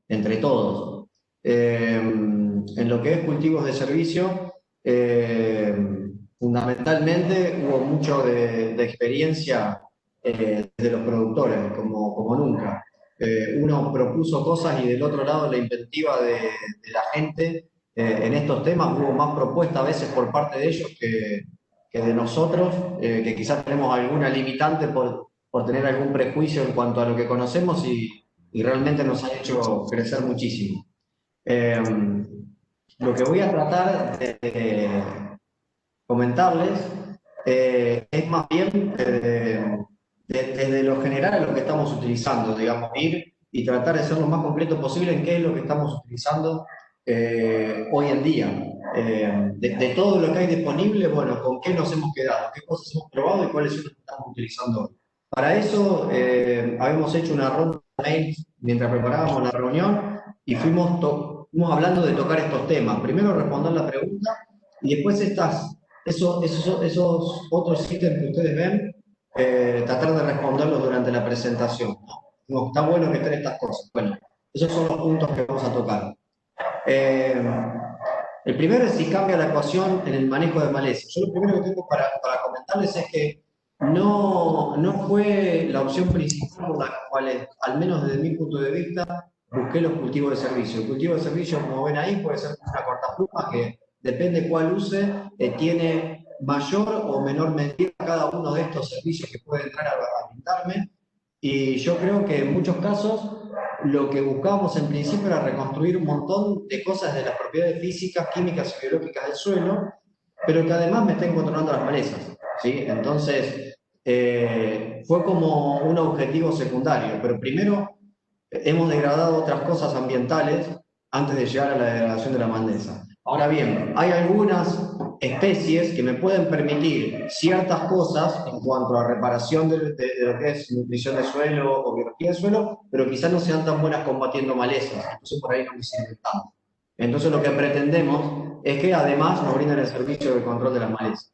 entre todos. En lo que es cultivos de servicio, fundamentalmente hubo mucho de experiencia de los productores, como nunca. Uno propuso cosas y del otro lado la inventiva de la gente en estos temas, hubo más propuesta a veces por parte de ellos que de nosotros, que quizás tenemos alguna limitante por tener algún prejuicio en cuanto a lo que conocemos y realmente nos han hecho crecer muchísimo. Eh, lo que voy a tratar de comentarles es más bien desde lo general a lo que estamos utilizando, digamos, ir y tratar de ser lo más concreto posible en qué es lo que estamos utilizando hoy en día. De todo lo que hay disponible, bueno, con qué nos hemos quedado, qué cosas hemos probado y cuáles son las que estamos utilizando hoy. Para eso habíamos hecho una ronda de mails mientras preparábamos la reunión y fuimos hablando de tocar estos temas. Primero responder la pregunta y después esos otros ítems que ustedes ven, tratar de responderlos durante la presentación, ¿no? No, está bueno que estén estas cosas. Bueno, esos son los puntos que vamos a tocar. Eh, el primero es si cambia la ecuación en el manejo de maleza. Yo lo primero que tengo para comentarles es que no fue la opción principal por la cual, al menos desde mi punto de vista, busqué los cultivos de servicio. El cultivo de servicio, como ven ahí, puede ser una cortapluma que depende cuál use, tiene mayor o menor medida cada uno de estos servicios que puede entrar a brindarme. Y yo creo que en muchos casos lo que buscábamos en principio era reconstruir un montón de cosas de las propiedades físicas, químicas y biológicas del suelo, pero que además me estén controlando las malezas, ¿sí? Entonces, fue como un objetivo secundario, pero primero hemos degradado otras cosas ambientales antes de llegar a la degradación de la maleza. Ahora bien, hay algunas especies que me pueden permitir ciertas cosas en cuanto a reparación de lo que es nutrición de suelo o biología de suelo, pero quizás no sean tan buenas combatiendo malezas, entonces por ahí no me sirven tanto. Entonces lo que pretendemos es que además nos brinden el servicio de control de las malezas.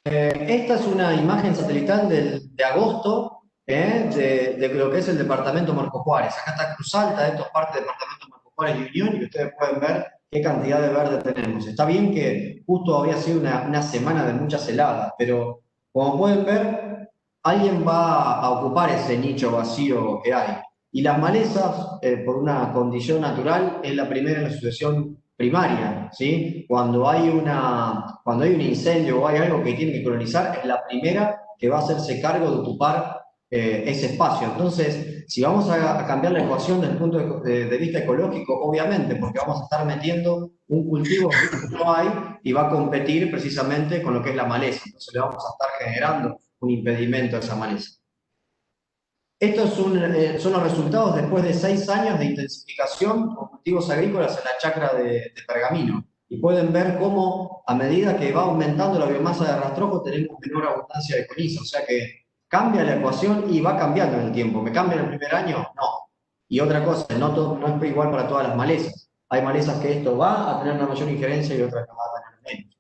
Esta es una imagen satelital de agosto de lo que es el departamento Marco Juárez. Acá está Cruz Alta, esto es parte del departamento Marco Juárez y Unión, y ustedes pueden ver qué cantidad de verde tenemos. Está bien que justo había sido una semana de muchas heladas, pero como pueden ver, alguien va a ocupar ese nicho vacío que hay. Y las malezas, por una condición natural, es la primera en la sucesión primaria, ¿sí? Cuando hay un incendio o hay algo que tiene que colonizar, es la primera que va a hacerse cargo de ocupar ese espacio. Entonces, si vamos a cambiar la ecuación desde el punto de vista ecológico, obviamente, porque vamos a estar metiendo un cultivo que no hay y va a competir precisamente con lo que es la maleza. Entonces, le vamos a estar generando un impedimento a esa maleza. Estos son los resultados después de 6 años de intensificación con cultivos agrícolas en la chacra de Pergamino. Y pueden ver cómo a medida que va aumentando la biomasa de rastrojo tenemos menor abundancia de ceniza. O sea que cambia la ecuación y va cambiando en el tiempo. ¿Me cambia en el primer año? No. Y otra cosa, no es igual para todas las malezas. Hay malezas que esto va a tener una mayor injerencia y otras que va a tener menos.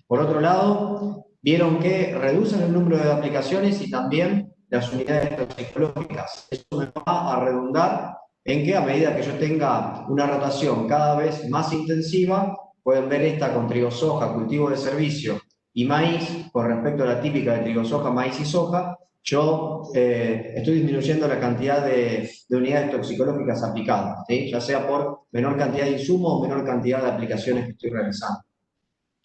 Por otro lado, vieron que reducen el número de aplicaciones y también las unidades toxicológicas. Eso me va a redundar en que a medida que yo tenga una rotación cada vez más intensiva, pueden ver esta con trigo soja, cultivo de servicio y maíz, con respecto a la típica de trigo soja, maíz y soja, yo estoy disminuyendo la cantidad de unidades toxicológicas aplicadas, ¿sí? Ya sea por menor cantidad de insumos o menor cantidad de aplicaciones que estoy realizando.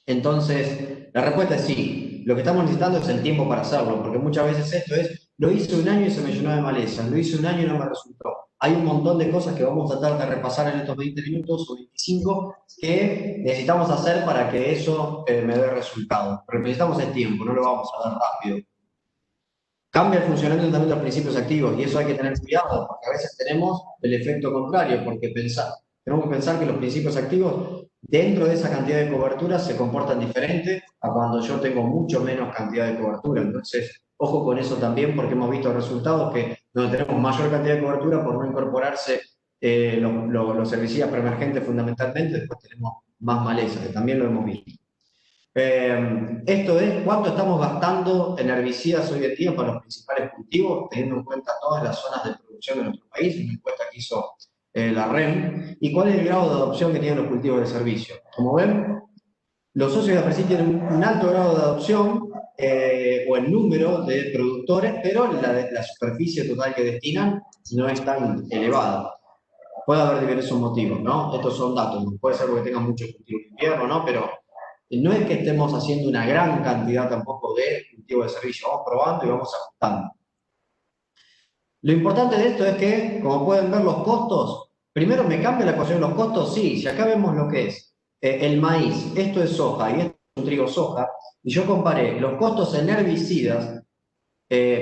Entonces, la respuesta es sí. Lo que estamos necesitando es el tiempo para hacerlo, porque muchas veces esto es, lo hice un año y se me llenó de malezas, lo hice un año y no me resultó. Hay un montón de cosas que vamos a tratar de repasar en estos 20 minutos o 25 que necesitamos hacer para que eso me dé resultado. Pero necesitamos el tiempo, no lo vamos a dar rápido. Cambia el funcionamiento también de los principios activos y eso hay que tener cuidado, porque a veces tenemos el efecto contrario, porque tenemos que pensar que los principios activos dentro de esa cantidad de cobertura se comportan diferente a cuando yo tengo mucho menos cantidad de cobertura. Entonces, ojo con eso también, porque hemos visto resultados que donde tenemos mayor cantidad de cobertura por no incorporarse los herbicidas preemergentes fundamentalmente, después tenemos más malezas, que también lo hemos visto. Esto es cuánto estamos gastando en herbicidas hoy en día para los principales cultivos, teniendo en cuenta todas las zonas de producción de nuestro país, una encuesta que hizo la REM, y cuál es el grado de adopción que tienen los cultivos de servicio. Como ven, los socios de AFRESIT tienen un alto grado de adopción, o el número de productores, pero la superficie total que destinan no es tan elevada. Puede haber diversos motivos, ¿no? Estos son datos, puede ser porque tengan mucho cultivo de invierno, ¿no? Pero no es que estemos haciendo una gran cantidad tampoco de cultivo de servicio, vamos probando y vamos ajustando. Lo importante de esto es que, como pueden ver los costos, primero me cambia la ecuación de los costos, sí, si acá vemos lo que es el maíz, esto es soja y esto es un trigo soja, y yo comparé los costos en herbicidas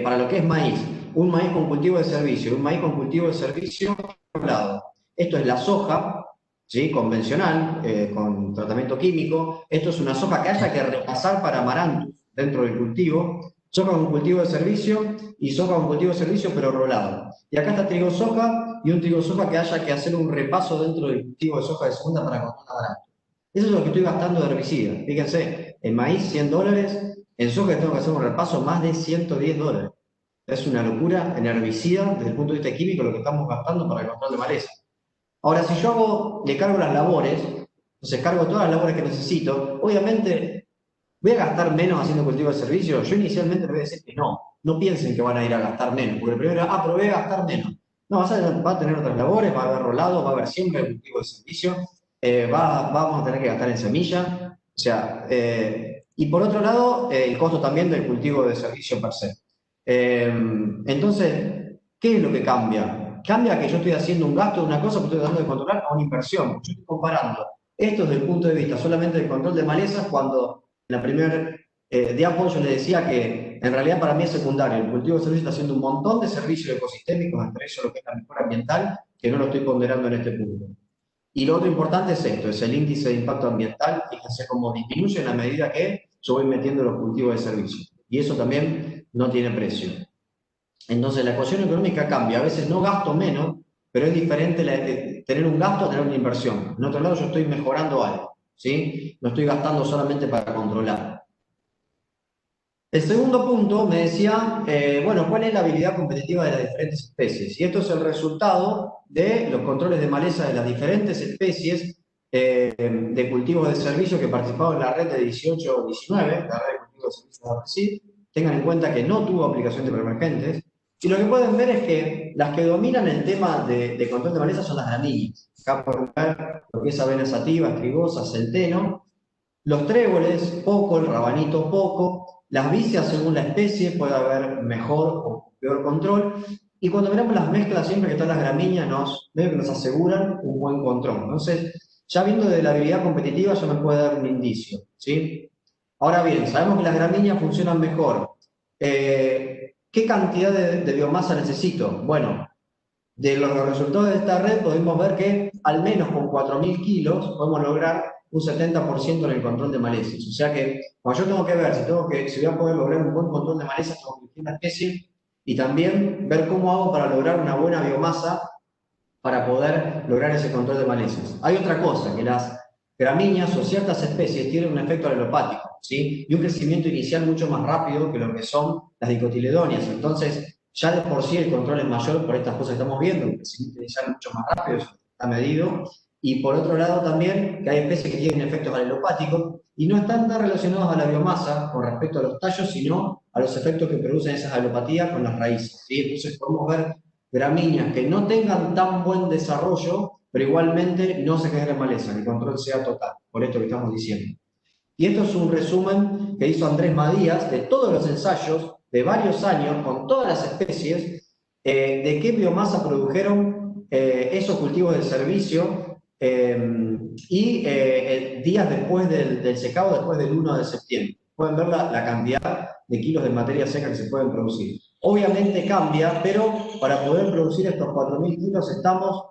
para lo que es maíz, un maíz con cultivo de servicio y un maíz con cultivo de servicio por un lado. Esto es la soja, ¿sí? Convencional, con tratamiento químico. Esto es una soja que haya que repasar para amaranthus dentro del cultivo. Soja con cultivo de servicio y soja con cultivo de servicio pero rolado. Y acá está trigo soja y un trigo soja que haya que hacer un repaso dentro del cultivo de soja de segunda para control amaranthus. Eso es lo que estoy gastando de herbicida. Fíjense, en maíz $100, en soja tengo que hacer un repaso más de $110. Es una locura en herbicida desde el punto de vista químico lo que estamos gastando para el control de maleza. Ahora, si yo le cargo las labores, entonces cargo todas las labores que necesito, obviamente voy a gastar menos haciendo cultivo de servicio. Yo inicialmente les voy a decir que no. No piensen que van a ir a gastar menos, porque primero, pero voy a gastar menos. No, va a tener otras labores, va a haber rolado, va a haber siempre cultivo de servicio, vamos a tener que gastar en semilla, o sea, y por otro lado, el costo también del cultivo de servicio per se. Entonces, ¿qué es lo que cambia? Cambia que yo estoy haciendo un gasto de una cosa que estoy tratando de controlar a una inversión. Yo estoy comparando esto desde el punto de vista solamente del control de malezas, cuando en la primera diapo yo les decía que en realidad para mí es secundario. El cultivo de servicio está haciendo un montón de servicios ecosistémicos, entre ellos lo que es la mejora ambiental, que no lo estoy ponderando en este punto. Y lo otro importante es esto, es el índice de impacto ambiental, fíjense cómo disminuye en la medida que yo voy metiendo los cultivos de servicio. Y eso también no tiene precio. Entonces la ecuación económica cambia, a veces no gasto menos, pero es diferente tener un gasto a tener una inversión. En otro lado yo estoy mejorando algo, ¿sí? No estoy gastando solamente para controlar. El segundo punto me decía, bueno, ¿cuál es la habilidad competitiva de las diferentes especies? Y esto es el resultado de los controles de maleza de las diferentes especies de cultivos de servicio que participaron en la red de 18-19, la red de cultivos de servicio de AFRESIT. Tengan en cuenta que no tuvo aplicación de preemergentes. Y lo que pueden ver es que las que dominan el tema de control de maleza son las gramíneas. Acá pueden ver lo que es avena sativa, estrigosa, centeno. Los tréboles, poco, el rabanito, poco. Las vicias, según la especie, puede haber mejor o peor control. Y cuando miramos las mezclas, siempre que están las gramíneas, medio que nos aseguran un buen control. Entonces, ya viendo de la habilidad competitiva, ya me puede dar un indicio, ¿sí? Ahora bien, sabemos que las gramíneas funcionan mejor. ¿Qué cantidad de biomasa necesito? Bueno, de los resultados de esta red podemos ver que al menos con 4.000 kilos podemos lograr un 70% en el control de malezas. O sea que, cuando yo tengo que ver si voy a poder lograr un buen control de malezas, tengo que elegir una especie y también ver cómo hago para lograr una buena biomasa para poder lograr ese control de malezas. Hay otra cosa, que las gramíneas o ciertas especies tienen un efecto alelopático, ¿sí? Y un crecimiento inicial mucho más rápido que lo que son las dicotiledonias. Entonces, ya de por sí el control es mayor por estas cosas que estamos viendo, un crecimiento inicial mucho más rápido, eso está medido. Y por otro lado también, que hay especies que tienen efectos alelopáticos y no están tan relacionados a la biomasa con respecto a los tallos, sino a los efectos que producen esas alopatías con las raíces, ¿sí? Entonces podemos ver gramíneas que no tengan tan buen desarrollo, pero igualmente no se genere maleza, el control sea total, por esto que estamos diciendo. Y esto es un resumen que hizo Andrés Madías de todos los ensayos de varios años con todas las especies, de qué biomasa produjeron esos cultivos de servicio días después del secado, después del 1 de septiembre. Pueden ver la cantidad de kilos de materia seca que se pueden producir. Obviamente cambia, pero para poder producir estos 4.000 kilos estamos,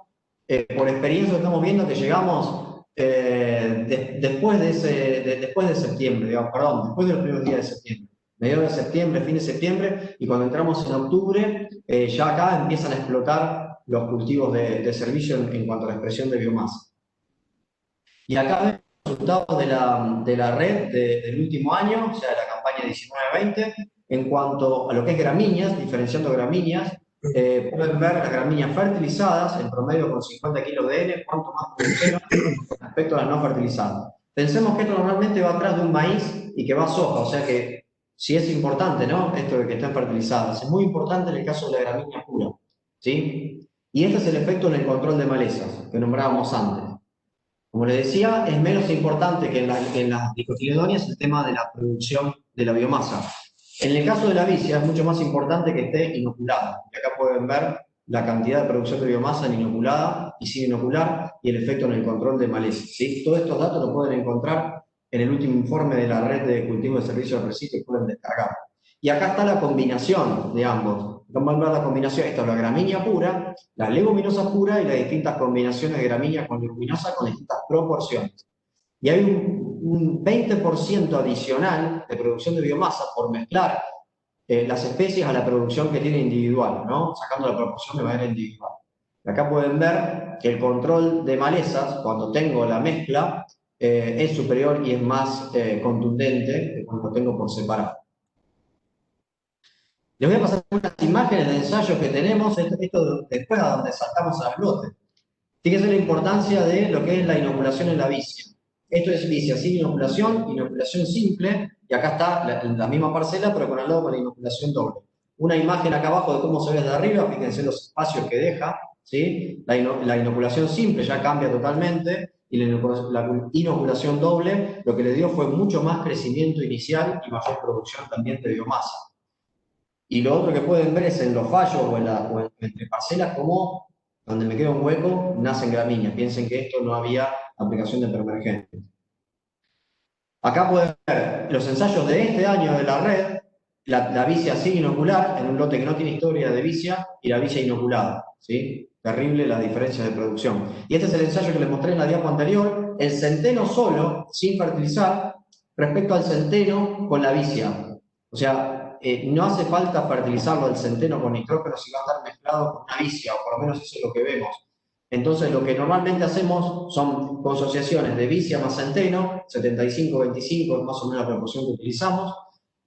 por experiencia estamos viendo que llegamos después de septiembre, digamos, perdón, después de los primeros días de septiembre. Mediados de septiembre, fin de septiembre, y cuando entramos en octubre, ya acá empiezan a explotar los cultivos de servicio en cuanto a la expresión de biomasa. Y acá vemos los resultados de la red del último año, o sea, de la campaña 19-20, en cuanto a lo que es gramíneas, diferenciando gramíneas. Pueden ver las gramíneas fertilizadas, en promedio con 50 kilos de N, cuánto más producen respecto a las no fertilizadas. Pensemos que esto normalmente va atrás de un maíz y que va a soja, o sea que sí es importante, ¿no? Esto de que estén fertilizadas. Es muy importante en el caso de la gramínea pura, ¿sí? Y este es el efecto en el control de malezas que nombrábamos antes. Como les decía, es menos importante que en las dicotiledonias el tema de la producción de la biomasa. En el caso de la vicia es mucho más importante que esté inoculada. Y acá pueden ver la cantidad de producción de biomasa en inoculada y sin inocular y el efecto en el control de malezas. ¿Sí? Todos estos datos los pueden encontrar en el último informe de la red de cultivo de servicios de residuos que pueden descargar. Y acá está la combinación de ambos. Vamos a ver la combinación. Esta es la gramínea pura, la leguminosa pura y las distintas combinaciones de gramínea con leguminosa con distintas proporciones. Y hay un 20% adicional de producción de biomasa por mezclar las especies a la producción que tiene individual, ¿no? Sacando la proporción de manera individual. Acá pueden ver que el control de malezas, cuando tengo la mezcla, es superior y es más contundente que cuando tengo por separado. Les voy a pasar unas imágenes de ensayos que tenemos, esto después a donde saltamos al lote. Fíjense la importancia de lo que es la inoculación en la vicia. Esto es vicia sin inoculación, inoculación simple, y acá está la misma parcela, pero con al lado con la inoculación doble. Una imagen acá abajo de cómo se ve desde arriba, fíjense los espacios que deja, ¿sí? La inoculación simple ya cambia totalmente, y la inoculación doble lo que le dio fue mucho más crecimiento inicial y mayor producción también de biomasa. Y lo otro que pueden ver es en los fallos o entre parcelas como donde me queda un hueco, nacen gramíneas. Piensen que esto no había aplicación de preemergente. Acá pueden ver los ensayos de este año de la red, la vicia sin inocular, en un lote que no tiene historia de vicia, y la vicia inoculada. ¿Sí? Terrible la diferencia de producción. Y este es el ensayo que les mostré en la diapo anterior, el centeno solo, sin fertilizar, respecto al centeno con la vicia. O sea, no hace falta fertilizarlo el centeno con nitrógeno si va a estar mezclado con una vicia, o por lo menos eso es lo que vemos. Entonces, lo que normalmente hacemos son consociaciones de vicia más centeno, 75-25 es más o menos la proporción que utilizamos,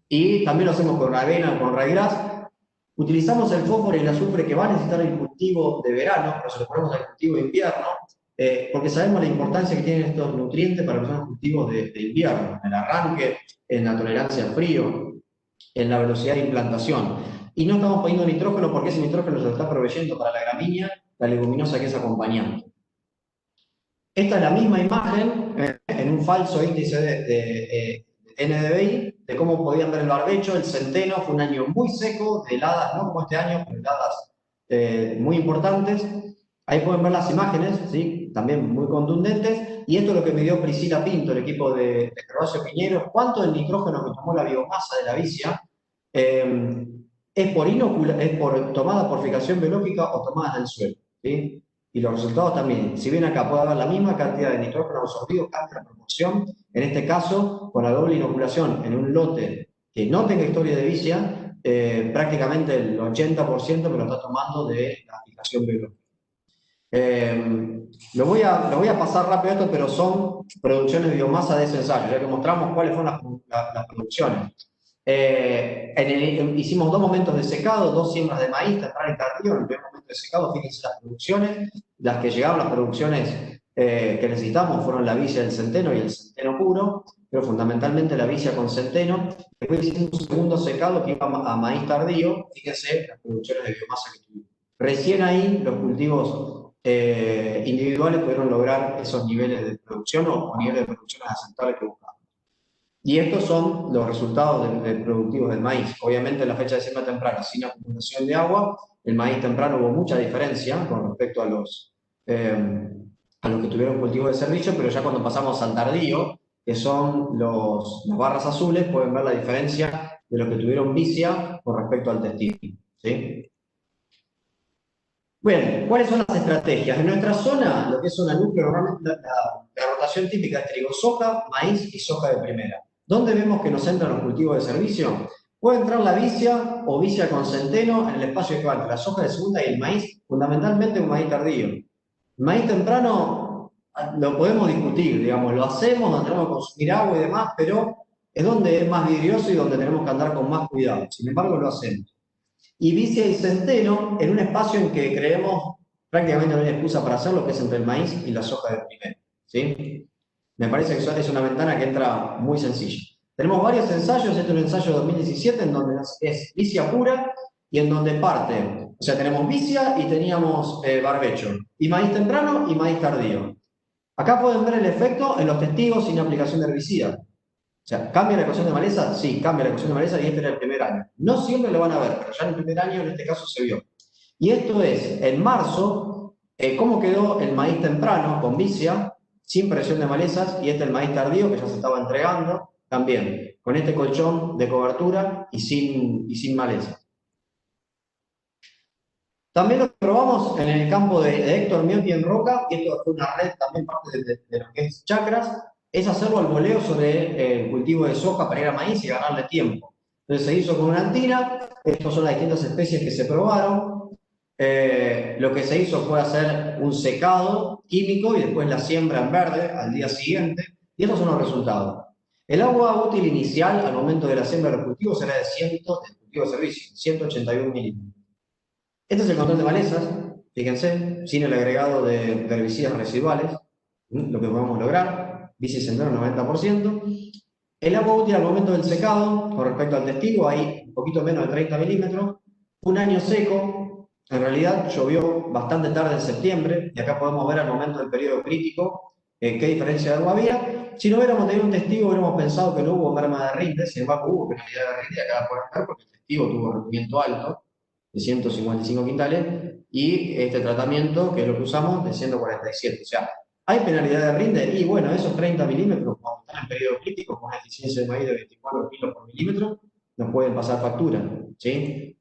y también lo hacemos con avena, con ryegrass. Utilizamos el fósforo y el azufre que va a necesitar el cultivo de verano, pero se lo ponemos al cultivo de invierno, porque sabemos la importancia que tienen estos nutrientes para los cultivos de invierno, en el arranque, en la tolerancia al frío, en la velocidad de implantación. Y no estamos poniendo nitrógeno porque ese nitrógeno se lo está proveyendo para la gramínea, la leguminosa que es acompañante. Esta es la misma imagen en un falso índice de NDVI, de cómo podían ver el barbecho. El centeno fue un año muy seco, de heladas, no como este año, pero heladas muy importantes. Ahí pueden ver las imágenes, ¿sí? También muy contundentes. Y esto es lo que midió Priscila Pinto, el equipo de Gervasio Piñero. ¿Cuánto del nitrógeno que tomó la biomasa de la vicia es por tomada por fijación biológica o tomadas del suelo? ¿Sí? Y los resultados también, si bien acá puede haber la misma cantidad de nitrógeno absorbido, cambia la proporción. En este caso, con la doble inoculación en un lote que no tenga historia de vicia, prácticamente el 80% me lo está tomando de la fijación biológica. Lo voy a pasar rápido esto, pero son producciones de biomasa de ese ensayo, ya que mostramos cuáles fueron las producciones. Hicimos dos momentos de secado, dos siembras de maíz, temprano y tardío. En el primer momento de secado, fíjense las producciones, las que llegaron, las producciones que necesitamos fueron la vicia del centeno y el centeno puro, pero fundamentalmente la vicia con centeno. Después hicimos un segundo secado que iba a maíz tardío, fíjense las producciones de biomasa que tuvimos. Recién ahí los cultivos individuales pudieron lograr esos niveles de producción o niveles de producción aceptables que buscamos. Y estos son los resultados productivos del maíz. Obviamente en la fecha de siembra temprana, sin acumulación de agua, el maíz temprano hubo mucha diferencia con respecto a los que tuvieron cultivo de servicio, pero ya cuando pasamos al tardío, que son las barras azules, pueden ver la diferencia de los que tuvieron vicia con respecto al textil. ¿Sí? Bueno, ¿cuáles son las estrategias? En nuestra zona, lo que es zona núcleo, normalmente la rotación típica es trigo, soja, maíz y soja de primera. ¿Dónde vemos que nos entran los cultivos de servicio? Puede entrar la vicia o vicia con centeno en el espacio que va entre la soja de segunda y el maíz, fundamentalmente un maíz tardío. El maíz temprano lo podemos discutir, digamos, lo hacemos, donde tenemos que consumir agua y demás, pero es donde es más vidrioso y donde tenemos que andar con más cuidado. Sin embargo, lo hacemos. y vicia y centeno en un espacio en que creemos prácticamente no hay excusa para hacerlo, que es entre el maíz y la soja de primero. ¿Sí? Me parece que es una ventana que entra muy sencilla. Tenemos varios ensayos, este es un ensayo de 2017 en donde es vicia pura y en donde parte, o sea, tenemos vicia y teníamos barbecho, y maíz temprano y maíz tardío. Acá pueden ver el efecto en los testigos sin aplicación de herbicida. O sea, ¿cambia la ecuación de maleza? Sí, cambia la ecuación de maleza y este era el primer año. No siempre lo van a ver, pero ya en el primer año en este caso se vio. Y esto es, en marzo, cómo quedó el maíz temprano con vicia, sin presión de malezas, y este el maíz tardío que ya se estaba entregando, también, con este colchón de cobertura y sin maleza. También lo probamos en el campo de Héctor Miotti en Roca, y esto fue una red también parte de lo que es chacras, es hacerlo al voleo sobre el cultivo de soja para ir a maíz y ganarle tiempo. Entonces se hizo con una antina, estas son las distintas especies que se probaron. Lo que se hizo fue hacer un secado químico y después la siembra en verde al día siguiente, y estos son los resultados. El agua útil inicial al momento de la siembra de los cultivos era de 100, del cultivo de servicio, 181 mililitros. Este es el control de malezas, fíjense, sin el agregado de herbicidas residuales, lo que podemos lograr, bicicendero 90%. El agua útil al momento del secado, con respecto al testigo, hay un poquito menos de 30 milímetros. Un año seco, en realidad llovió bastante tarde en septiembre, y acá podemos ver al momento del periodo crítico qué diferencia de agua había. Si no hubiéramos tenido un testigo, hubiéramos pensado que no hubo merma de rinde, sin embargo hubo penalidad de rinde, acá la pueden ver porque el testigo tuvo rendimiento alto de 155 quintales, y este tratamiento, que es lo que usamos, de 147. O sea, ¿hay penalidad de rinde? Y bueno, esos 30 milímetros, cuando están en periodo crítico, con una eficiencia de maíz de 24 kilos por milímetro, nos pueden pasar factura. ¿Sí?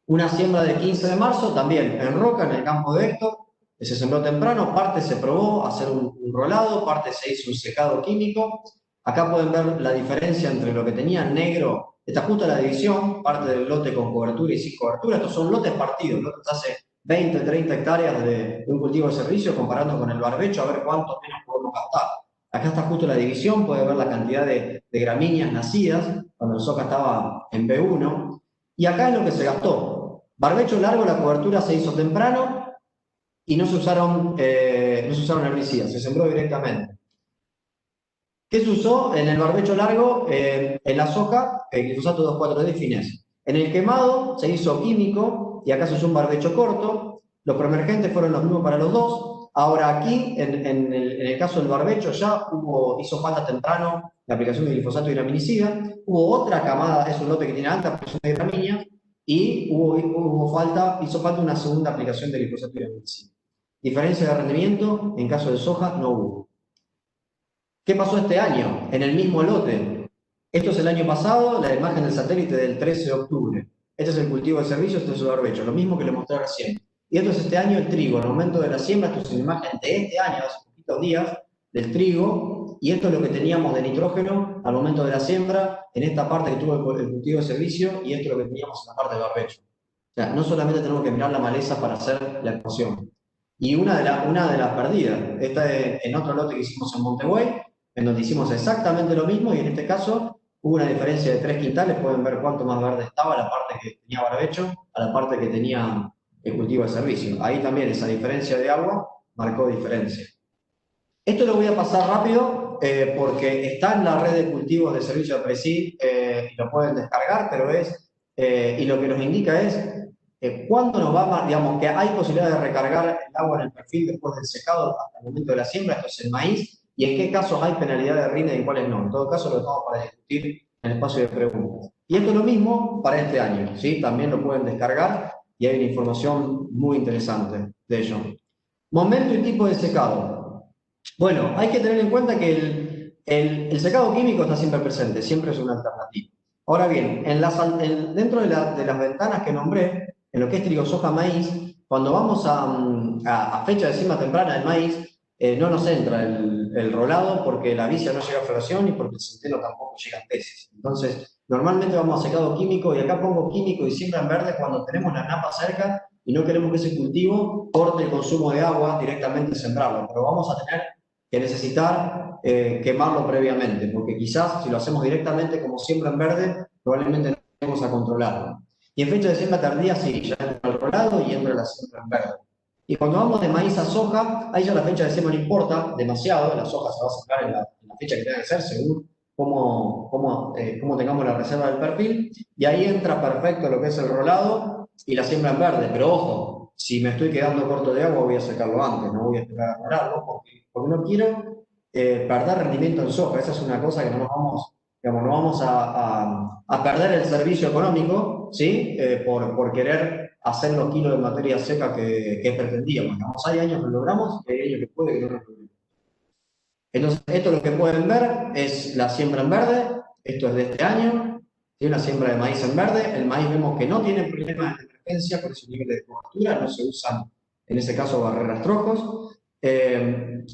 Una siembra del 15 de marzo, también en Roca, en el campo de Héctor, que se sembró temprano, parte se probó hacer un rolado, parte se hizo un secado químico. Acá pueden ver la diferencia entre lo que tenía negro, está justo la división, parte del lote con cobertura y sin cobertura. Estos son lotes partidos, lotes hace 20, 30 hectáreas de un cultivo de servicio, comparando con el barbecho, a ver cuánto menos podemos gastar. Acá está justo la división, puede ver la cantidad de gramíneas nacidas, cuando el soja estaba en B1, y acá es lo que se gastó. Barbecho largo, la cobertura se hizo temprano y no se usaron herbicidas, se sembró directamente. ¿Qué se usó en el barbecho largo? En la soja, el glifosato 2,4-D finés. En el quemado se hizo químico y acá se usó un barbecho corto. Los preemergentes fueron los mismos para los dos. Ahora aquí, en el caso del barbecho, ya hizo falta temprano la aplicación de glifosato y graminicida. Hubo otra camada, es un lote que tiene alta presión de gramínea, y hizo falta una segunda aplicación de glifosato y graminicida. Diferencia de rendimiento, en caso de soja, no hubo. ¿Qué pasó este año? En el mismo lote. Esto es el año pasado, la imagen del satélite del 13 de octubre. Este es el cultivo de servicios, este es el barbecho, lo mismo que le mostré recién. Y esto es este año el trigo, en el momento de la siembra, esto es una imagen de este año, hace poquitos días, del trigo, y esto es lo que teníamos de nitrógeno al momento de la siembra, en esta parte que tuvo el cultivo de servicio, y esto es lo que teníamos en la parte del barbecho. O sea, no solamente tenemos que mirar la maleza para hacer la ecuación. Y una de las perdidas, esta es en otro lote que hicimos en Montevideo, en donde hicimos exactamente lo mismo, y en este caso hubo una diferencia de 3 quintales. Pueden ver cuánto más verde estaba la parte que tenía barbecho a la parte que tenía el cultivo de servicio. Ahí también esa diferencia de agua marcó diferencia. Esto lo voy a pasar rápido porque está en la red de cultivos de servicio de PRESID, y lo pueden descargar, pero y lo que nos indica es cuándo nos va a, digamos, que hay posibilidad de recargar el agua en el perfil después del secado hasta el momento de la siembra. Esto es el maíz, y en qué casos hay penalidad de rinde y en cuáles no. En todo caso, lo dejamos para discutir en el espacio de preguntas. Y esto es lo mismo para este año, ¿sí? También lo pueden descargar y hay una información muy interesante de ello. Momento y tipo de secado. Bueno, hay que tener en cuenta que el secado químico está siempre presente, siempre es una alternativa. Ahora bien, dentro de las ventanas que nombré, en lo que es trigo, soja, maíz, cuando vamos a fecha de siembra temprana del maíz, no nos entra el rolado porque la vicia no llega a floración y porque el centeno tampoco llega a peces. Entonces, normalmente vamos a secado químico, y acá pongo químico y siembra en verde cuando tenemos la napa cerca y no queremos que ese cultivo corte el consumo de agua directamente sembrarlo, pero vamos a tener que necesitar quemarlo previamente, porque quizás si lo hacemos directamente como siembra en verde, probablemente no vamos a controlarlo. Y en fecha de siembra tardía, sí, ya entra el rolado y entra la siembra en verde. Y cuando vamos de maíz a soja, ahí ya la fecha de siembra no importa demasiado, la soja se va a sembrar en la fecha que tenga que ser, según cómo tengamos la reserva del perfil, y ahí entra perfecto lo que es el rolado y la siembra en verde. Pero ojo, si me estoy quedando corto de agua, voy a secarlo antes, no voy a esperar a rolarlo, porque no quiero perder rendimiento en soja. Esa es una cosa que no nos vamos, digamos, no vamos a perder el servicio económico, ¿sí? Por querer hacer los kilos de materia seca que pretendíamos. Digamos, hay años que lo logramos y hay años que puede que no lo logremos. Entonces, esto lo que pueden ver es la siembra en verde. Esto es de este año. Tiene una siembra de maíz en verde. El maíz vemos que no tiene problemas de emergencia por ese nivel de cobertura. No se usan, en ese caso, barreras trojos.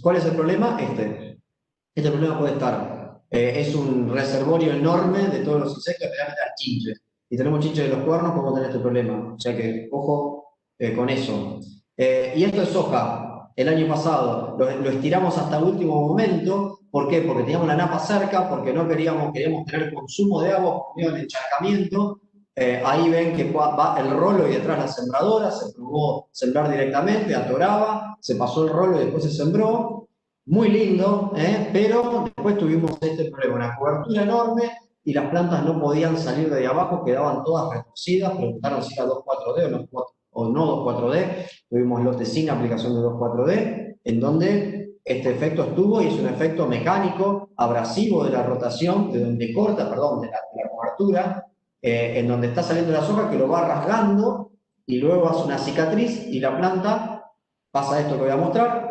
¿Cuál es el problema? Este problema puede estar. Es un reservorio enorme de todos los insectos, especialmente las chinches. Y tenemos chinches de los cuernos, ¿cómo tener este problema? O sea que, ojo con eso. Y esto es soja. El año pasado lo estiramos hasta el último momento. ¿Por qué? Porque teníamos la napa cerca, porque no queríamos tener consumo de agua por medio del encharcamiento. Ahí ven que va el rolo y detrás la sembradora, se probó sembrar directamente, atoraba, se pasó el rolo y después se sembró. Muy lindo, pero después tuvimos este problema, una cobertura enorme y las plantas no podían salir de ahí abajo, quedaban todas retorcidas, preguntaron si era 2,4-D o no 2,4-D, tuvimos lote sin aplicación de 2,4-D, en donde este efecto estuvo y es un efecto mecánico, abrasivo de la rotación, de donde corta, perdón, de la cobertura, en donde está saliendo la soja que lo va rasgando y luego hace una cicatriz y la planta pasa esto que voy a mostrar.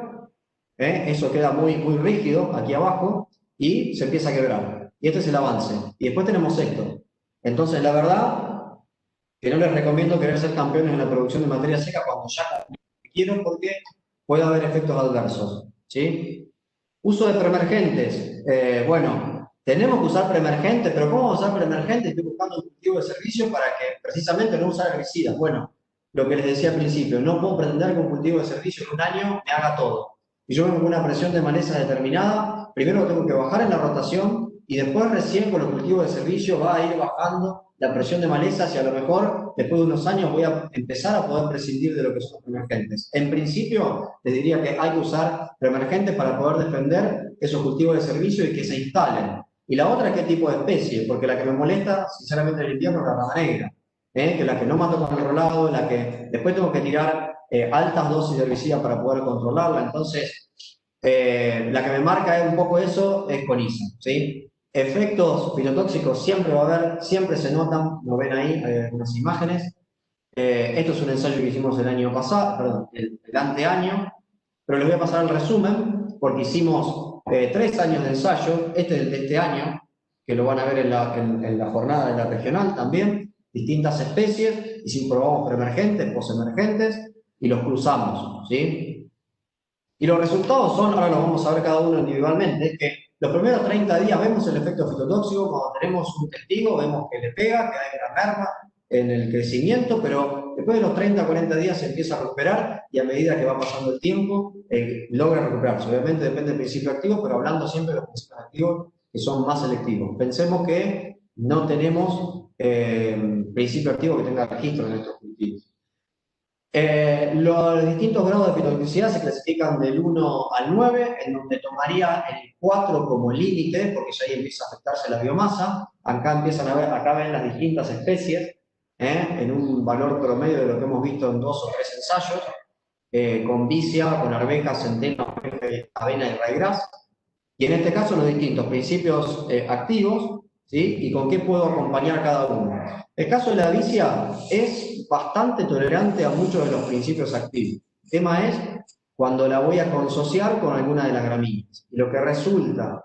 Eso queda muy, muy rígido aquí abajo y se empieza a quebrar. Y este es el avance. Y después tenemos esto. Entonces, la verdad que no les recomiendo querer ser campeones en la producción de materia seca cuando ya quiero, porque puede haber efectos adversos. ¿Sí? Uso de preemergentes. Bueno, tenemos que usar preemergentes, pero ¿cómo vamos a usar preemergentes? Estoy buscando un cultivo de servicio para que precisamente no usar herbicidas. Bueno, lo que les decía al principio, no puedo pretender que un cultivo de servicio en un año me haga todo. Y yo vengo con una presión de maleza determinada, primero tengo que bajar en la rotación y después recién con los cultivos de servicio va a ir bajando la presión de malezas y a lo mejor después de unos años voy a empezar a poder prescindir de lo que son los preemergentes. En principio, les diría que hay que usar preemergentes para poder defender esos cultivos de servicio y que se instalen. Y la otra es qué tipo de especie, porque la que me molesta, sinceramente, en el invierno es la rama negra, que es la que no mato con el rolado, la que después tengo que tirar altas dosis de herbicida para poder controlarla. Entonces, la que me marca un poco eso es Conisem, ¿sí? Efectos fitotóxicos siempre va a haber, siempre se notan, lo ven ahí, unas imágenes. Esto es un ensayo que hicimos el año pasado, perdón, el anteaño, pero les voy a pasar el resumen, porque hicimos 3 años de ensayo, este es el de este año, que lo van a ver en la jornada de la regional también, distintas especies, y si probamos preemergentes, posemergentes, y los cruzamos, ¿sí? Y los resultados son, ahora los vamos a ver cada uno individualmente, que los primeros 30 días vemos el efecto fitotóxico, cuando tenemos un testigo vemos que le pega, que hay una merma en el crecimiento, pero después de los 30 40 días se empieza a recuperar y a medida que va pasando el tiempo logra recuperarse. Obviamente depende del principio activo, pero hablando siempre de los principios activos que son más selectivos. Pensemos que no tenemos principio activo que tenga registro en estos cultivos. Los distintos grados de fitotoxicidad se clasifican del 1 al 9, en donde tomaría el 4 como límite, porque ya ahí empieza a afectarse la biomasa. Acá empiezan a ver, acá ven las distintas especies, en un valor promedio de lo que hemos visto en 2 o 3 ensayos, con vicia, con arveja, centeno, avena y ryegrass. Y en este caso los distintos principios activos, ¿sí? Y con qué puedo acompañar cada uno. El caso de la vicia es bastante tolerante a muchos de los principios activos. El tema es cuando la voy a consociar con alguna de las gramíneas. Y lo que resulta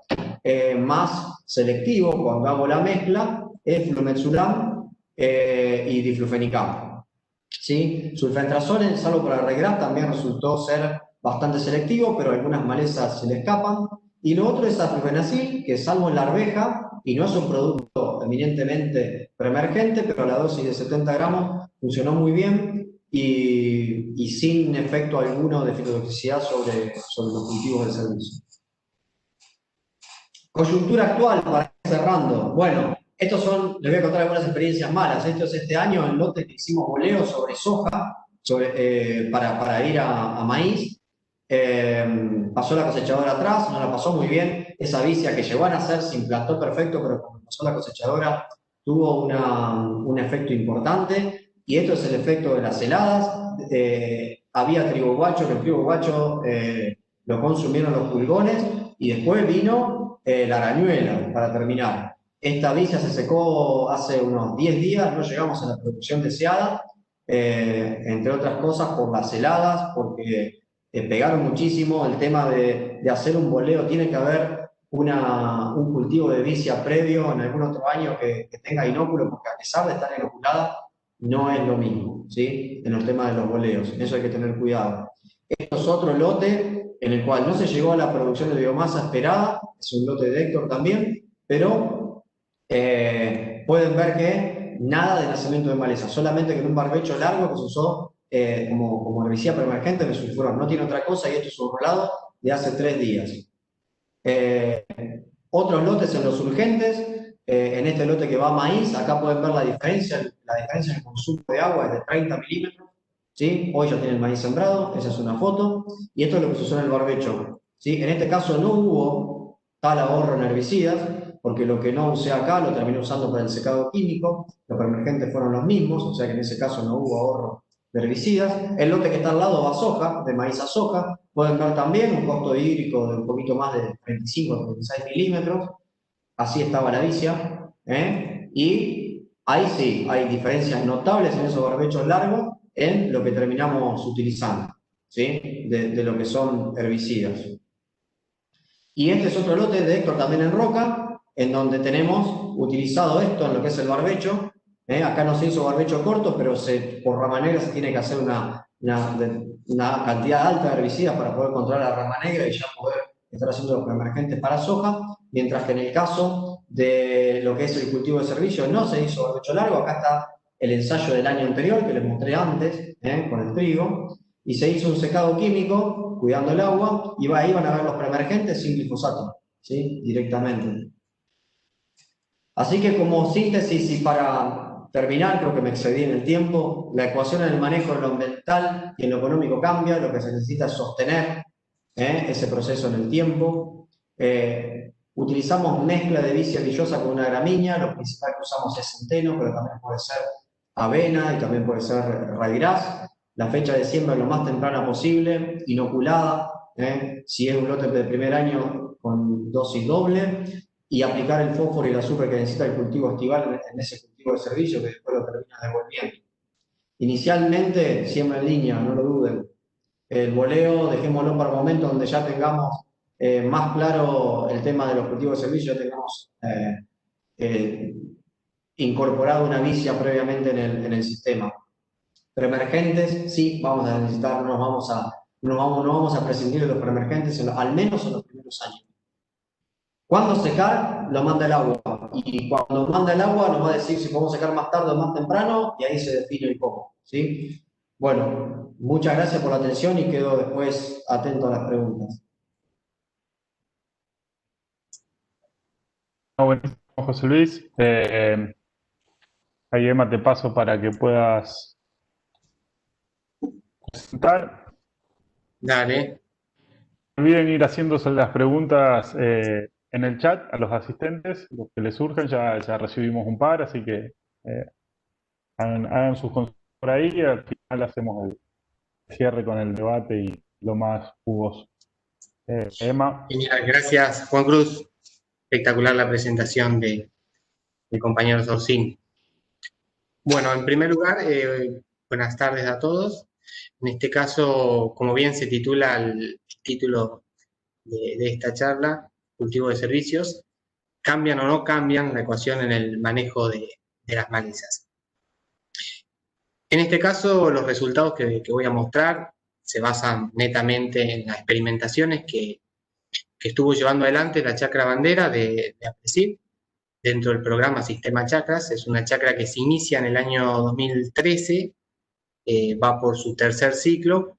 más selectivo cuando hago la mezcla es flumetsulam y diflufenicam. ¿Sí? Sulfentrazol, salvo para el regras, también resultó ser bastante selectivo, pero algunas malezas se le escapan. Y lo otro es aflufenacil, que salvo en la arveja, y no es un producto eminentemente preemergente, pero a la dosis de 70 gramos funcionó muy bien y sin efecto alguno de fitotoxicidad sobre los cultivos del servicio. Coyuntura actual, para ir cerrando. Bueno, les voy a contar algunas experiencias malas. Esto es este año, el lote que hicimos boleo sobre soja, para ir a maíz. Pasó la cosechadora atrás, no la pasó muy bien. Esa vicia que llegó a nacer se implantó perfecto, pero cuando pasó la cosechadora tuvo un efecto importante. Y esto es el efecto de las heladas. Había trigo guacho, que el trigo guacho lo consumieron los pulgones, y después vino la arañuela, para terminar. Esta vicia se secó hace unos 10 días, no llegamos a la producción deseada, entre otras cosas por las heladas, porque pegaron muchísimo. El tema de hacer un boleo, tiene que haber un cultivo de vicia previo en algún otro año que tenga inóculo, porque a pesar de estar inoculada, no es lo mismo, ¿sí? En el tema de los boleos, en eso hay que tener cuidado. Esto es otro lote en el cual no se llegó a la producción de biomasa esperada, es un lote de Héctor también, pero pueden ver que nada de nacimiento de maleza, solamente que en un barbecho largo que se usó como herbicida preemergente de sulfurón, no tiene otra cosa, y esto es un rolado de hace 3 días. Otros lotes en los urgentes, en este lote que va a maíz, acá pueden ver la diferencia en el consumo de agua es de 30 milímetros, ¿sí? Hoy ya tiene el maíz sembrado, esa es una foto, y esto es lo que se usó en el barbecho, ¿sí? En este caso no hubo tal ahorro en herbicidas, porque lo que no usé acá lo terminé usando para el secado químico, los preemergentes fueron los mismos, o sea que en ese caso no hubo ahorro de herbicidas. El lote que está al lado va a soja, de maíz a soja. Pueden ver también un costo hídrico de un poquito más de 35 a 36 milímetros. Así estaba la vicia. Y ahí sí, hay diferencias notables en esos barbechos largos en lo que terminamos utilizando, ¿sí? De lo que son herbicidas. Y este es otro lote de Héctor también en roca, en donde tenemos utilizado esto en lo que es el barbecho. Acá no se hizo barbecho corto, pero por rama negra se tiene que hacer una cantidad alta de herbicidas para poder controlar la rama negra y ya poder estar haciendo los preemergentes para soja, mientras que en el caso de lo que es el cultivo de servicio no se hizo barbecho largo. Acá está el ensayo del año anterior que les mostré antes, con el trigo, y se hizo un secado químico cuidando el agua, y ahí van a ver los preemergentes sin glifosato, ¿sí? Directamente. Así que, como síntesis y para terminar, creo que me excedí en el tiempo, la ecuación en el manejo en lo ambiental y en lo económico cambia. Lo que se necesita es sostener ese proceso en el tiempo. Utilizamos mezcla de vicia villosa con una gramínea. Lo principal que usamos es centeno, pero también puede ser avena y también puede ser ryegrass. La fecha de siembra lo más temprana posible, inoculada, si es un lote de primer año con dosis doble, y aplicar el fósforo y el azufre que necesita el cultivo estival en ese cultivo de servicio que después lo termina devolviendo. Inicialmente, siembra en línea, no lo duden. El boleo, dejémoslo para un momento donde ya tengamos más claro el tema de los cultivos de servicio, ya tengamos incorporado una vicia previamente en el sistema. Preemergentes, sí, vamos a necesitar, no vamos a prescindir de los preemergentes, al menos en los primeros años. Cuando secar, lo manda el agua. Y cuando manda el agua, nos va a decir si podemos secar más tarde o más temprano, y ahí se define el cómo, ¿sí? Bueno, muchas gracias por la atención y quedo después atento a las preguntas. Buenísimo, José Luis. Ahí, Emma, te paso para que puedas presentar. Dale. No olviden ir haciéndose las preguntas en el chat a los asistentes, los que les surjan. Ya recibimos un par, así que hagan sus consultas por ahí y al final hacemos el cierre con el debate y lo más jugoso. Emma. Genial, gracias, Juan Cruz. Espectacular la presentación del compañero Sorcín. Bueno, en primer lugar, buenas tardes a todos. En este caso, como bien se titula el título de esta charla, cultivo de servicios, ¿cambian o no cambian la ecuación en el manejo de las malezas? En este caso, los resultados que voy a mostrar se basan netamente en las experimentaciones que estuvo llevando adelante la chacra bandera de APRESID dentro del programa Sistema Chacras. Es una chacra que se inicia en el año 2013, va por su tercer ciclo,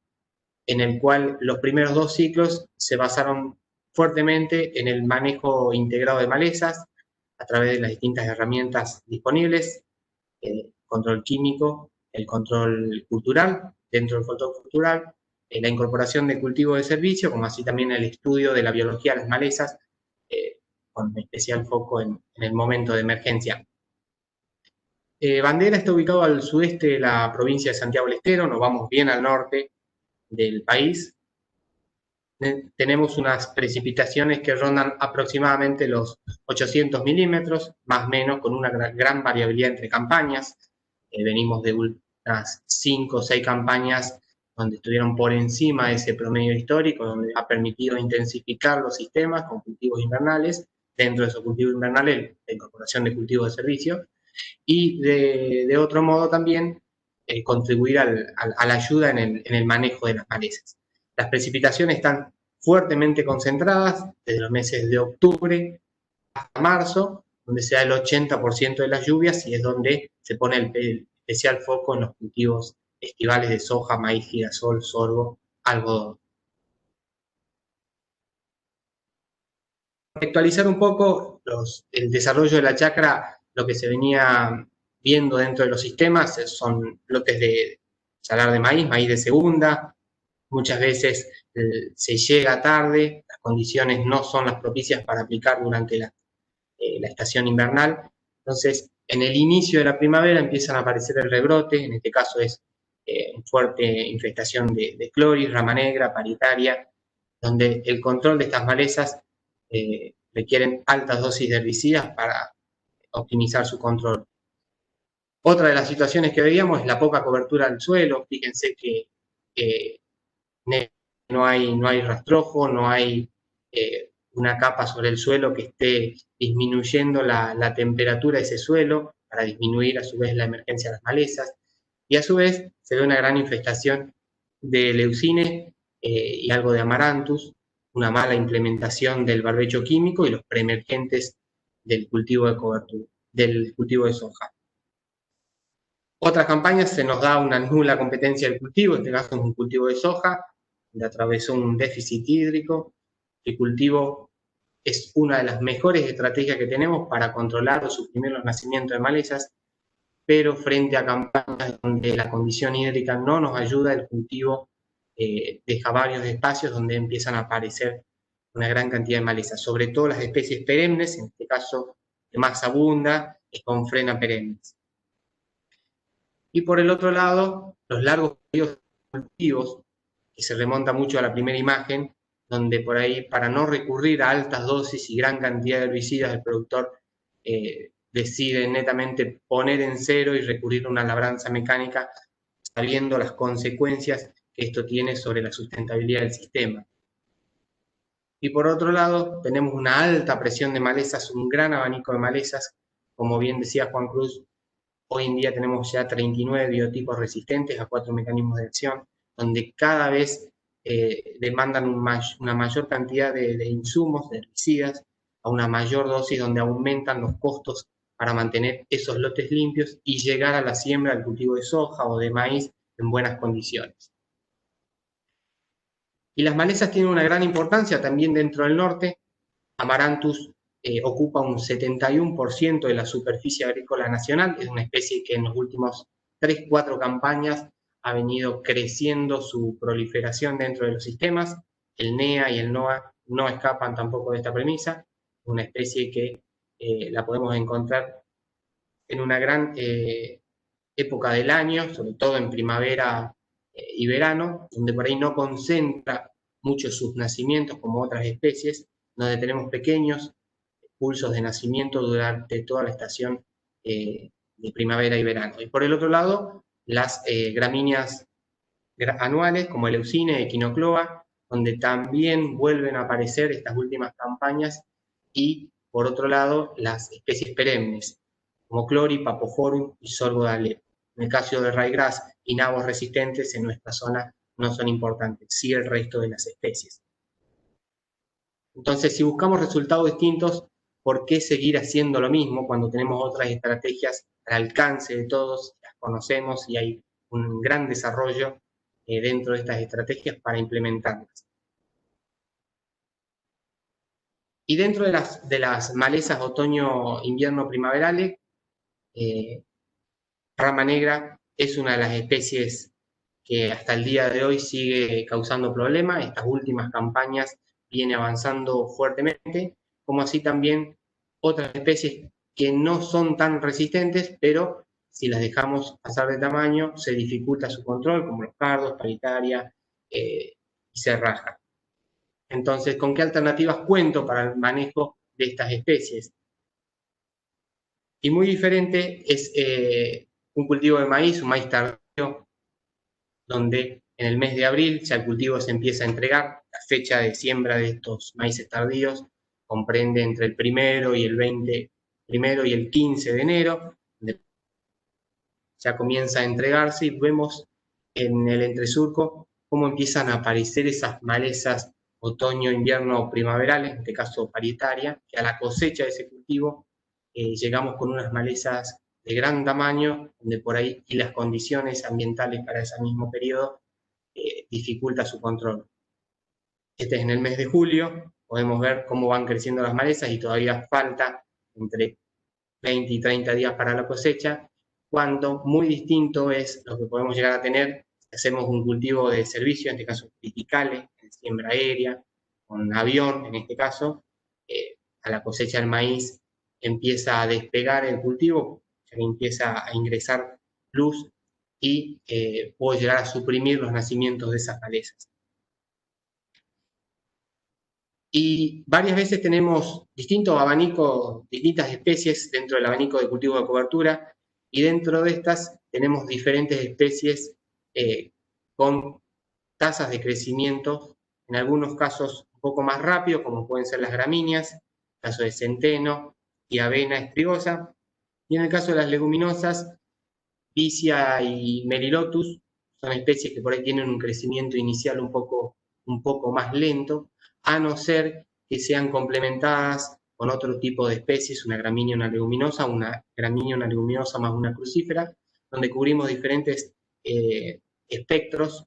en el cual los primeros 2 ciclos se basaron fuertemente en el manejo integrado de malezas, a través de las distintas herramientas disponibles, el control químico, el control cultural, dentro del control cultural, la incorporación de cultivos de servicio, como así también el estudio de la biología de las malezas, con especial foco en el momento de emergencia. Bandera está ubicado al sudeste de la provincia de Santiago del Estero, nos vamos bien al norte del país. Tenemos unas precipitaciones que rondan aproximadamente los 800 milímetros, más o menos, con una gran variabilidad entre campañas. Venimos de unas 5 o 6 campañas donde estuvieron por encima de ese promedio histórico, donde ha permitido intensificar los sistemas con cultivos invernales. Dentro de esos cultivos invernales, la incorporación de cultivos de servicio. Y de otro modo también contribuir a la ayuda en el manejo de las malezas. Las precipitaciones están fuertemente concentradas desde los meses de octubre hasta marzo, donde se da el 80% de las lluvias y es donde se pone el especial foco en los cultivos estivales de soja, maíz, girasol, sorgo, algodón. Actualizar un poco el desarrollo de la chacra, lo que se venía viendo dentro de los sistemas son lotes de salar de maíz, maíz de segunda. Muchas veces se llega tarde, las condiciones no son las propicias para aplicar durante la estación invernal. Entonces, en el inicio de la primavera empiezan a aparecer el rebrote, en este caso es fuerte infestación de cloris, rama negra, paritaria, donde el control de estas malezas requieren altas dosis de herbicidas para optimizar su control. Otra de las situaciones que veíamos es la poca cobertura del suelo. Fíjense que no hay rastrojo, no hay una capa sobre el suelo que esté disminuyendo la temperatura de ese suelo para disminuir a su vez la emergencia de las malezas. Y a su vez se ve una gran infestación de leucines y algo de amaranthus, una mala implementación del barbecho químico y los preemergentes del cultivo de cobertura, del cultivo de soja. Otras campañas se nos da una nula competencia del cultivo, en este caso es un cultivo de soja, donde atravesó un déficit hídrico. El cultivo es una de las mejores estrategias que tenemos para controlar o suprimir los nacimientos de malezas, pero frente a campañas donde la condición hídrica no nos ayuda, el cultivo deja varios espacios donde empiezan a aparecer una gran cantidad de malezas, sobre todo las especies perennes, en este caso que más abunda es con frena perennes. Y por el otro lado, los largos periodos cultivos, que se remonta mucho a la primera imagen, donde por ahí, para no recurrir a altas dosis y gran cantidad de herbicidas, el productor decide netamente poner en cero y recurrir a una labranza mecánica, sabiendo las consecuencias que esto tiene sobre la sustentabilidad del sistema. Y por otro lado, tenemos una alta presión de malezas, un gran abanico de malezas, como bien decía Juan Cruz. Hoy en día tenemos ya 39 biotipos resistentes a 4 mecanismos de acción, donde cada vez demandan una mayor cantidad de insumos, de herbicidas, a una mayor dosis, donde aumentan los costos para mantener esos lotes limpios y llegar a la siembra del cultivo de soja o de maíz en buenas condiciones. Y las malezas tienen una gran importancia también dentro del norte. Amaranthus ocupa un 71% de la superficie agrícola nacional, es una especie que en los últimos 3-4 campañas ha venido creciendo su proliferación dentro de los sistemas. El NEA y el NOA no escapan tampoco de esta premisa, una especie que la podemos encontrar en una gran época del año, sobre todo en primavera y verano, donde por ahí no concentra mucho sus nacimientos como otras especies, donde tenemos pequeños pulsos de nacimiento durante toda la estación de primavera y verano. Y por el otro lado, las gramíneas anuales como el Leucine, Echinocloa, donde también vuelven a aparecer estas últimas campañas, y por otro lado, las especies perennes, como Clori, Papophorum y Sorgo de Alepo. En el caso de ryegrass y nabos resistentes, en nuestra zona no son importantes, sí el resto de las especies. Entonces, si buscamos resultados distintos, ¿por qué seguir haciendo lo mismo cuando tenemos otras estrategias al alcance de todos, las conocemos y hay un gran desarrollo dentro de estas estrategias para implementarlas? Y dentro de las malezas otoño-invierno primaverales, rama negra es una de las especies que hasta el día de hoy sigue causando problemas. Estas últimas campañas viene avanzando fuertemente, como así también otras especies que no son tan resistentes, pero si las dejamos pasar de tamaño, se dificulta su control, como los cardos, paritaria, y se raja. Entonces, ¿con qué alternativas cuento para el manejo de estas especies? Y muy diferente es un cultivo de maíz, un maíz tardío, donde en el mes de abril ya el cultivo se empieza a entregar. La fecha de siembra de estos maíces tardíos comprende entre el 1 y el 15 de enero, donde ya comienza a entregarse y vemos en el entresurco cómo empiezan a aparecer esas malezas otoño, invierno, primaverales, en este caso parietaria, que a la cosecha de ese cultivo llegamos con unas malezas de gran tamaño, donde por ahí y las condiciones ambientales para ese mismo periodo dificulta su control. Este es en el mes de julio, podemos ver cómo van creciendo las malezas y todavía falta entre 20 y 30 días para la cosecha, cuando muy distinto es lo que podemos llegar a tener si hacemos un cultivo de servicio, en este caso criticales, en siembra aérea, con avión en este caso, a la cosecha del maíz empieza a despegar el cultivo, ya que empieza a ingresar luz y puede llegar a suprimir los nacimientos de esas malezas. Y varias veces tenemos distintos abanicos, distintas especies dentro del abanico de cultivo de cobertura, y dentro de estas tenemos diferentes especies con tasas de crecimiento, en algunos casos un poco más rápido, como pueden ser las gramíneas, en el caso de centeno y avena estrigosa, y en el caso de las leguminosas, Vicia y Melilotus, son especies que por ahí tienen un crecimiento inicial un poco más lento, a no ser que sean complementadas con otro tipo de especies, una gramínea, una leguminosa más una crucífera, donde cubrimos diferentes espectros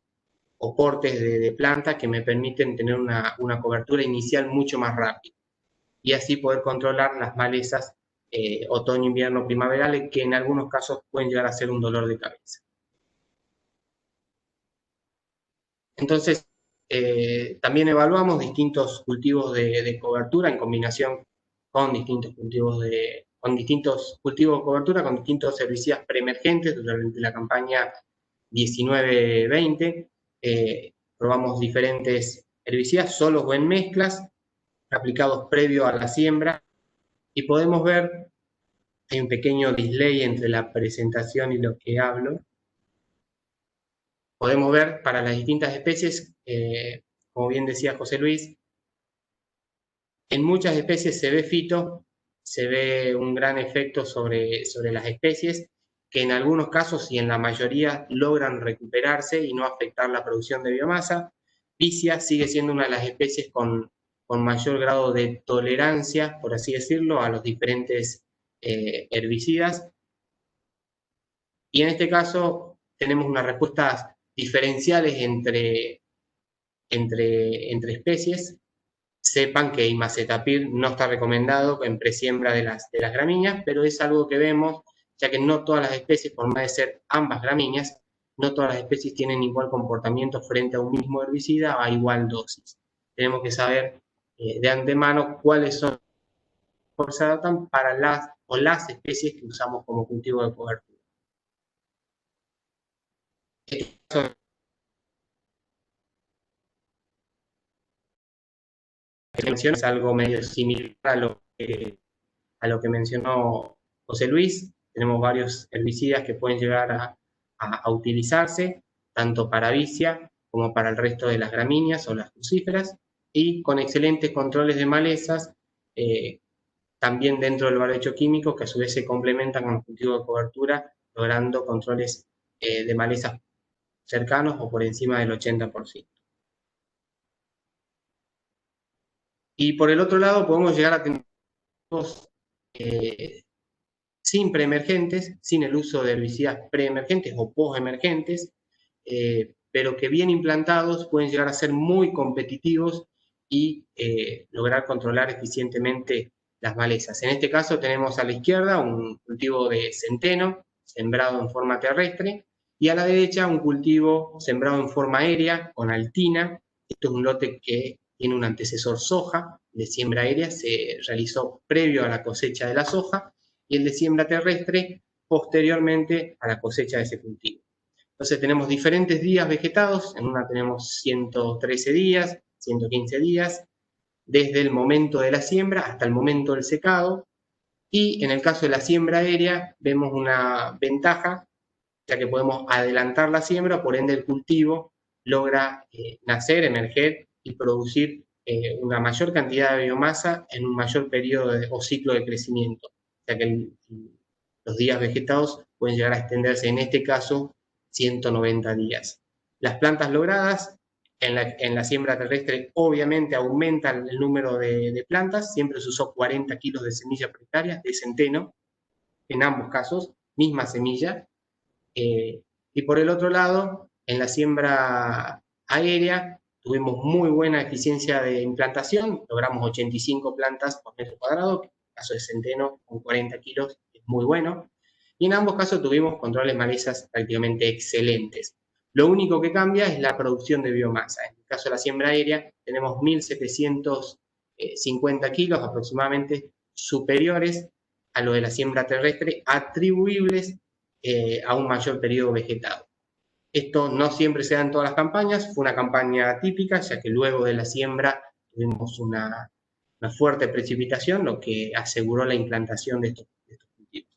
o portes de planta que me permiten tener una cobertura inicial mucho más rápida y así poder controlar las malezas otoño, invierno, primaverales, que en algunos casos pueden llegar a ser un dolor de cabeza. Entonces, también evaluamos distintos cultivos de cobertura en combinación con distintos cultivos de cobertura, con distintos herbicidas preemergentes durante la campaña 19-20. Probamos diferentes herbicidas solos o en mezclas, aplicados previo a la siembra, y podemos ver, hay un pequeño delay entre la presentación y lo que hablo. Podemos ver para las distintas especies, como bien decía José Luis, en muchas especies se ve fito, se ve un gran efecto sobre las especies, que en algunos casos y en la mayoría logran recuperarse y no afectar la producción de biomasa. Vicia sigue siendo una de las especies con mayor grado de tolerancia, por así decirlo, a los diferentes herbicidas. Y en este caso tenemos unas respuestas diferenciales entre especies. Sepan que imacetapir no está recomendado en presiembra de las gramíneas, pero es algo que vemos, ya que no todas las especies, por más de ser ambas gramíneas, no todas las especies tienen igual comportamiento frente a un mismo herbicida a igual dosis. Tenemos que saber de antemano cuáles son los que se adaptan para las especies que usamos como cultivo de cobertura. Es algo medio similar a lo que mencionó José Luis. Tenemos varios herbicidas que pueden llegar a utilizarse, tanto para vicia como para el resto de las gramíneas o las crucíferas, y con excelentes controles de malezas, también dentro del barbecho químico, que a su vez se complementan con el cultivo de cobertura, logrando controles de malezas cercanos o por encima del 80%. Y por el otro lado podemos llegar a tener sin preemergentes, sin el uso de herbicidas preemergentes o postemergentes, pero que bien implantados pueden llegar a ser muy competitivos y lograr controlar eficientemente las malezas. En este caso tenemos a la izquierda un cultivo de centeno sembrado en forma terrestre y a la derecha un cultivo sembrado en forma aérea con altina. Esto es un lote que tiene un antecesor soja. El de siembra aérea se realizó previo a la cosecha de la soja y el de siembra terrestre posteriormente a la cosecha de ese cultivo. Entonces tenemos diferentes días vegetados, en una tenemos 113 días, 115 días, desde el momento de la siembra hasta el momento del secado, y en el caso de la siembra aérea vemos una ventaja, ya que podemos adelantar la siembra, por ende el cultivo logra nacer, emerger y producir una mayor cantidad de biomasa en un mayor periodo o ciclo de crecimiento, ya que los días vegetados pueden llegar a extenderse, en este caso, 190 días. Las plantas logradas en la siembra terrestre obviamente aumentan el número de plantas, siempre se usó 40 kilos de semillas prioritarias de centeno, en ambos casos, misma semilla. Y por el otro lado, en la siembra aérea tuvimos muy buena eficiencia de implantación, logramos 85 plantas por metro cuadrado, en el caso de centeno con 40 kilos es muy bueno, y en ambos casos tuvimos controles malezas prácticamente excelentes. Lo único que cambia es la producción de biomasa. En el caso de la siembra aérea tenemos 1.750 kilos aproximadamente superiores a lo de la siembra terrestre, atribuibles a un mayor periodo vegetado. Esto no siempre se da en todas las campañas, fue una campaña típica, ya que luego de la siembra tuvimos una fuerte precipitación, lo que aseguró la implantación de estos cultivos.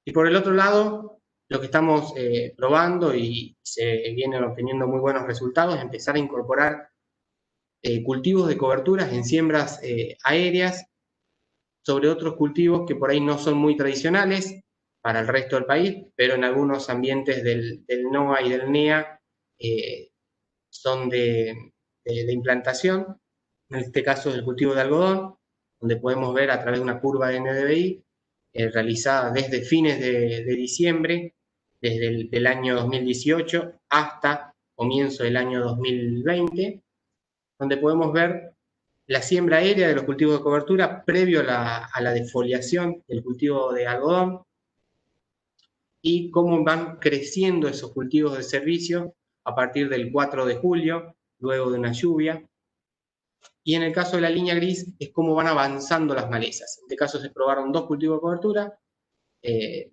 Y por el otro lado, lo que estamos probando y se vienen obteniendo muy buenos resultados es empezar a incorporar cultivos de coberturas en siembras aéreas sobre otros cultivos que por ahí no son muy tradicionales para el resto del país, pero en algunos ambientes del NOA y del NEA son de implantación. En este caso es el cultivo de algodón, donde podemos ver a través de una curva de NDVI realizada desde fines de diciembre, desde el año 2018 hasta comienzo del año 2020, donde podemos ver la siembra aérea de los cultivos de cobertura previo a la defoliación del cultivo de algodón y cómo van creciendo esos cultivos de servicio a partir del 4 de julio, luego de una lluvia. Y en el caso de la línea gris es cómo van avanzando las malezas. En este caso se probaron dos cultivos de cobertura,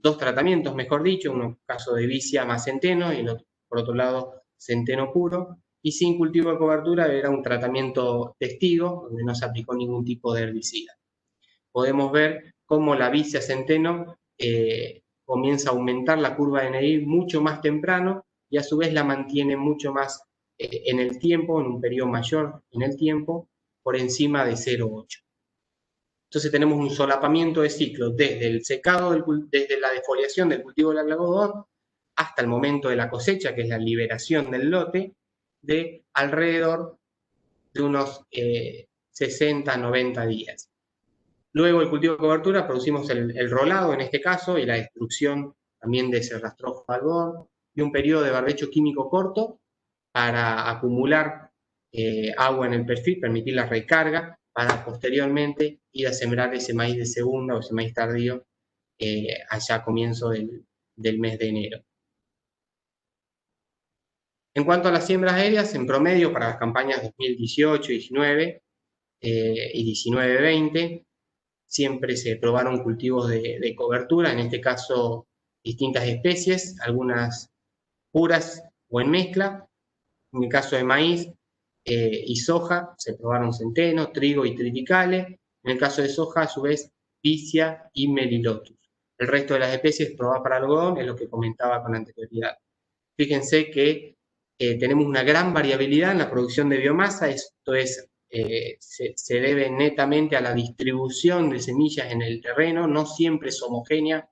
dos tratamientos, mejor dicho, uno caso de vicia más centeno y el otro, por otro lado, centeno puro. Y sin cultivo de cobertura era un tratamiento testigo, donde no se aplicó ningún tipo de herbicida. Podemos ver cómo la vicia centeno comienza a aumentar la curva de NDVI mucho más temprano y a su vez la mantiene mucho más en el tiempo, en un periodo mayor en el tiempo, por encima de 0,8. Entonces tenemos un solapamiento de ciclos desde el secado, desde la defoliación del cultivo del algodón hasta el momento de la cosecha, que es la liberación del lote, de alrededor de unos 60 a 90 días. Luego el cultivo de cobertura producimos el rolado en este caso y la destrucción también de ese rastrojo de algodón y un periodo de barbecho químico corto para acumular agua en el perfil, permitir la recarga para posteriormente ir a sembrar ese maíz de segunda o ese maíz tardío allá a comienzo del mes de enero. En cuanto a las siembras aéreas, en promedio para las campañas 2018-19 y 19-20, siempre se probaron cultivos de cobertura, en este caso distintas especies, algunas puras o en mezcla. En el caso de maíz y soja, se probaron centeno, trigo y triticale. En el caso de soja, a su vez, vicia y melilotus. El resto de las especies probadas para algodón es lo que comentaba con anterioridad. Fíjense que tenemos una gran variabilidad en la producción de biomasa, esto es, se debe netamente a la distribución de semillas en el terreno, no siempre es homogénea.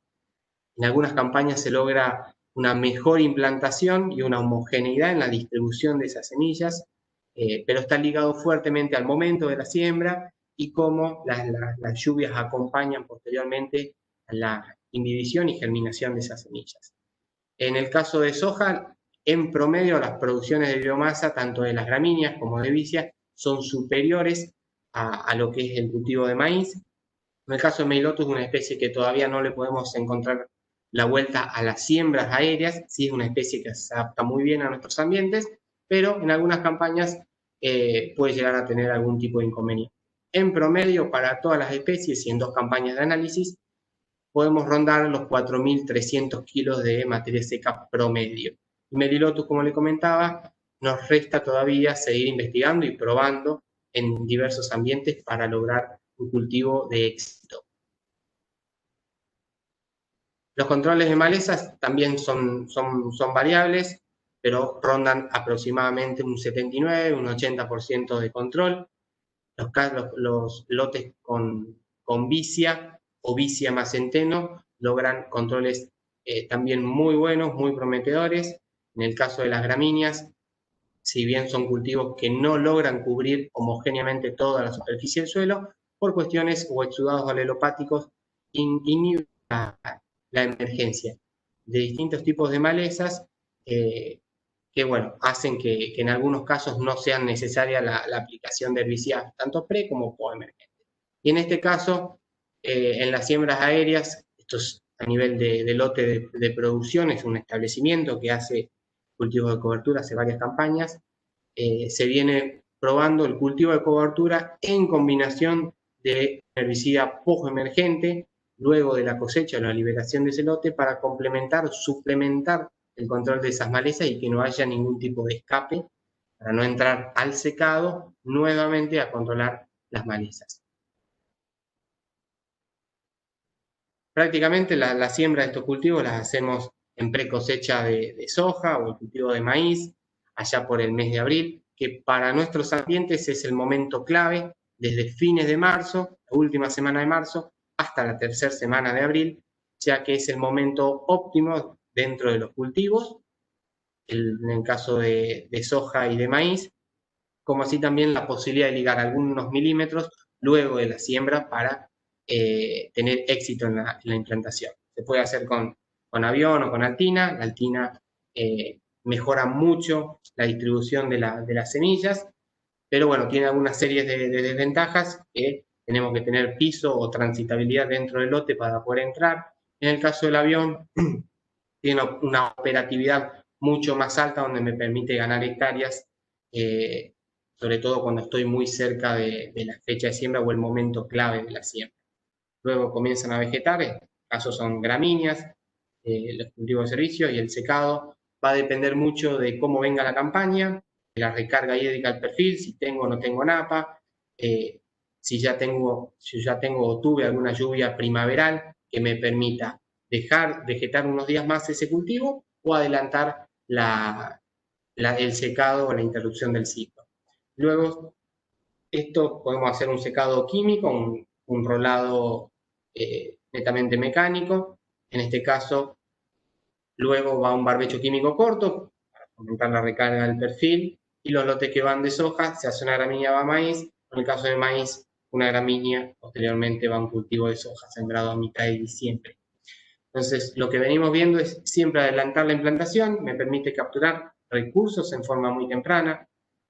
En algunas campañas se logra una mejor implantación y una homogeneidad en la distribución de esas semillas, pero está ligado fuertemente al momento de la siembra y cómo las lluvias acompañan posteriormente a la indivisión y germinación de esas semillas. En el caso de soja, En promedio, las producciones de biomasa, tanto de las gramíneas como de vicias, son superiores a lo que es el cultivo de maíz. En el caso de Meilotus, es una especie que todavía no le podemos encontrar la vuelta a las siembras aéreas. Sí es una especie que se adapta muy bien a nuestros ambientes, pero en algunas campañas puede llegar a tener algún tipo de inconveniente. En promedio, para todas las especies y en 2 campañas de análisis, podemos rondar los 4.300 kilos de materia seca promedio. Y Melilotus, como le comentaba, nos resta todavía seguir investigando y probando en diversos ambientes para lograr un cultivo de éxito. Los controles de malezas también son variables, pero rondan aproximadamente un 79, un 80% de control. Los lotes con vicia o vicia más centeno logran controles también muy buenos, muy prometedores. En el caso de las gramíneas, si bien son cultivos que no logran cubrir homogéneamente toda la superficie del suelo, por cuestiones o exudados alelopáticos inhiben la emergencia de distintos tipos de malezas que bueno, hacen que en algunos casos no sea necesaria la aplicación de herbicidas tanto pre como post-emergente. Y en este caso, en las siembras aéreas, esto es a nivel de lote de producción, es un establecimiento que hace cultivos de cobertura hace varias campañas, se viene probando el cultivo de cobertura en combinación de herbicida post-emergente, luego de la cosecha o la liberación de ese lote, para complementar, suplementar el control de esas malezas y que no haya ningún tipo de escape, para no entrar al secado nuevamente a controlar las malezas. Prácticamente la siembra de estos cultivos las hacemos en pre-cosecha de soja o el cultivo de maíz, allá por el mes de abril, que para nuestros ambientes es el momento clave, desde fines de marzo, la última semana de marzo, hasta la tercera semana de abril, ya que es el momento óptimo dentro de los cultivos, en el caso de soja y de maíz, como así también la posibilidad de ligar algunos milímetros luego de la siembra para tener éxito en la implantación. Se puede hacer con avión o con altina. La altina mejora mucho la distribución de las semillas, pero bueno, tiene algunas series de desventajas que tenemos que tener piso o transitabilidad dentro del lote para poder entrar. En el caso del avión, tiene una operatividad mucho más alta donde me permite ganar hectáreas, sobre todo cuando estoy muy cerca de la fecha de siembra o el momento clave de la siembra. Luego comienzan a vegetar, en este caso son gramíneas, los cultivos de servicio y el secado. Va a depender mucho de cómo venga la campaña, de la recarga hídrica del perfil, si tengo o no tengo napa, si ya tengo o tuve alguna lluvia primaveral que me permita dejar vegetar unos días más ese cultivo o adelantar el secado o la interrupción del ciclo. Luego, esto podemos hacer un secado químico, un rolado netamente mecánico. En este caso, luego va un barbecho químico corto para aumentar la recarga del perfil, y los lotes que van de soja se hace una gramínea va a maíz. En el caso de maíz, una gramínea, posteriormente va un cultivo de soja sembrado a mitad de diciembre. Entonces, lo que venimos viendo es siempre adelantar la implantación, me permite capturar recursos en forma muy temprana.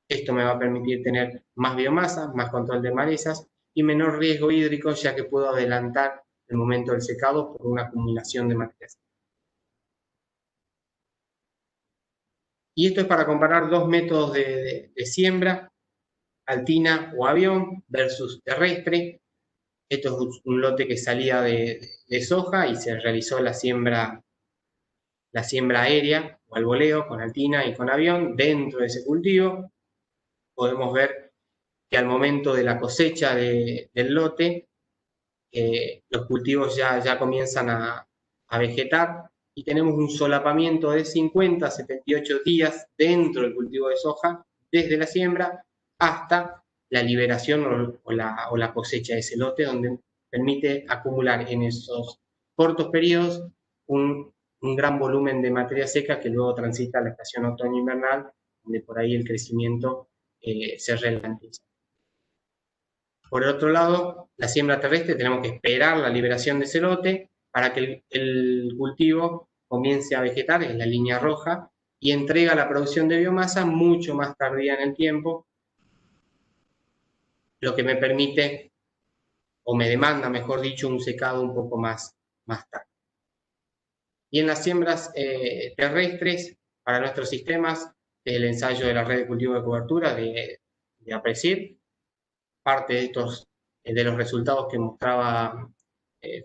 Esto me va a permitir tener más biomasa, más control de malezas y menor riesgo hídrico, ya que puedo adelantar el momento del secado por una acumulación de materias. Y esto es para comparar dos métodos de siembra, altina o avión versus terrestre. Esto es un lote que salía de soja y se realizó la siembra aérea o al voleo con altina y con avión. Dentro de ese cultivo podemos ver que al momento de la cosecha del lote, los cultivos ya comienzan a vegetar y tenemos un solapamiento de 50 a 78 días dentro del cultivo de soja, desde la siembra hasta la liberación o la cosecha de ese lote, donde permite acumular en esos cortos periodos un gran volumen de materia seca que luego transita a la estación otoño-invernal, donde por ahí el crecimiento se ralentiza. Por el otro lado, la siembra terrestre, tenemos que esperar la liberación de ese lote para que el cultivo comience a vegetar, es la línea roja, y entrega la producción de biomasa mucho más tardía en el tiempo, lo que me permite, o me demanda, mejor dicho, un secado un poco más tarde. Y en las siembras terrestres, para nuestros sistemas, el ensayo de la red de cultivo de cobertura de APRESIR, parte de los resultados que mostraba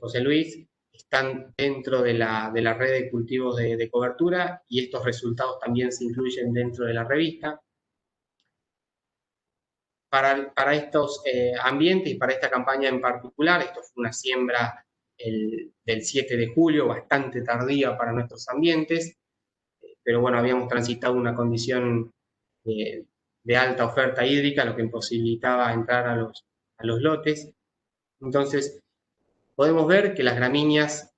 José Luis, están dentro de la red de cultivos de cobertura, y estos resultados también se incluyen dentro de la revista. Para estos ambientes y para esta campaña en particular, esto fue una siembra del 7 de julio, bastante tardía para nuestros ambientes, pero bueno, habíamos transitado una condición de alta oferta hídrica, lo que imposibilitaba entrar a los lotes. Entonces, podemos ver que las gramíneas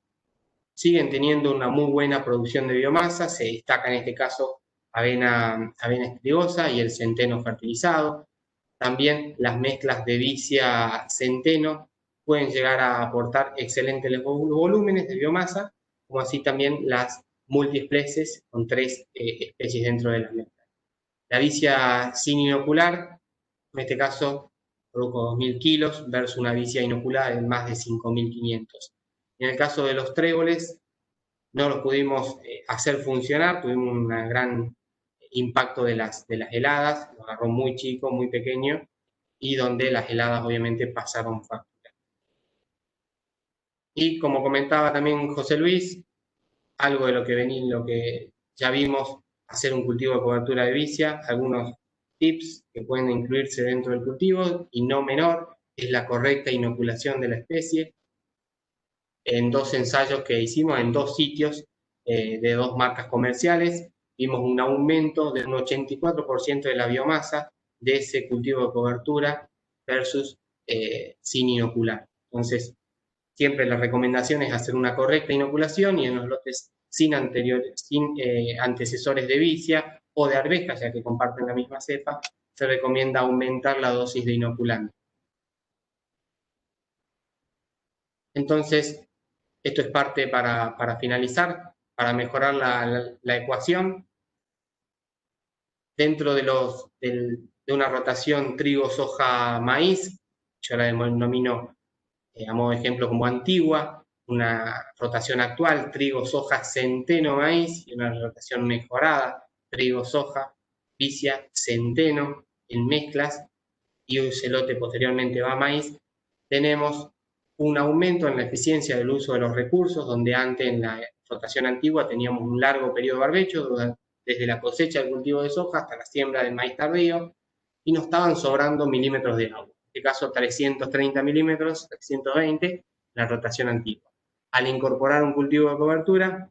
siguen teniendo una muy buena producción de biomasa. Se destaca en este caso avena estrigosa y el centeno fertilizado. También las mezclas de vicia-centeno pueden llegar a aportar excelentes volúmenes de biomasa, como así también las multiespecies con 3 especies dentro de la mezcla. La vicia sin inocular, en este caso, produjo 2.000 kilos versus una vicia inoculada de más de 5.500. En el caso de los tréboles, no los pudimos hacer funcionar, tuvimos un gran impacto de las heladas, lo agarró muy chico, muy pequeño, y donde las heladas obviamente pasaron factura. Y como comentaba también José Luis, algo de lo que ya vimos, hacer un cultivo de cobertura de vicia, algunos tips que pueden incluirse dentro del cultivo, y no menor, es la correcta inoculación de la especie. En 2 ensayos que hicimos en 2 sitios de 2 marcas comerciales, vimos un aumento de un 84% de la biomasa de ese cultivo de cobertura versus sin inocular. Entonces, siempre la recomendación es hacer una correcta inoculación, y en los lotes sin antecesores de vicia o de arveja, ya que comparten la misma cepa, se recomienda aumentar la dosis de inoculante. Entonces, esto es parte para finalizar, para mejorar la ecuación. Dentro de una rotación trigo, soja, maíz, yo la denomino a modo de ejemplo como antigua, una rotación actual, trigo, soja, centeno, maíz, y una rotación mejorada, trigo, soja, vicia, centeno, en mezclas, y un celote posteriormente va a maíz. Tenemos un aumento en la eficiencia del uso de los recursos, donde antes en la rotación antigua teníamos un largo periodo de barbecho, desde la cosecha del cultivo de soja hasta la siembra del maíz tardío, y nos estaban sobrando milímetros de agua. En este caso 330 milímetros, 320, la rotación antigua. Al incorporar un cultivo de cobertura,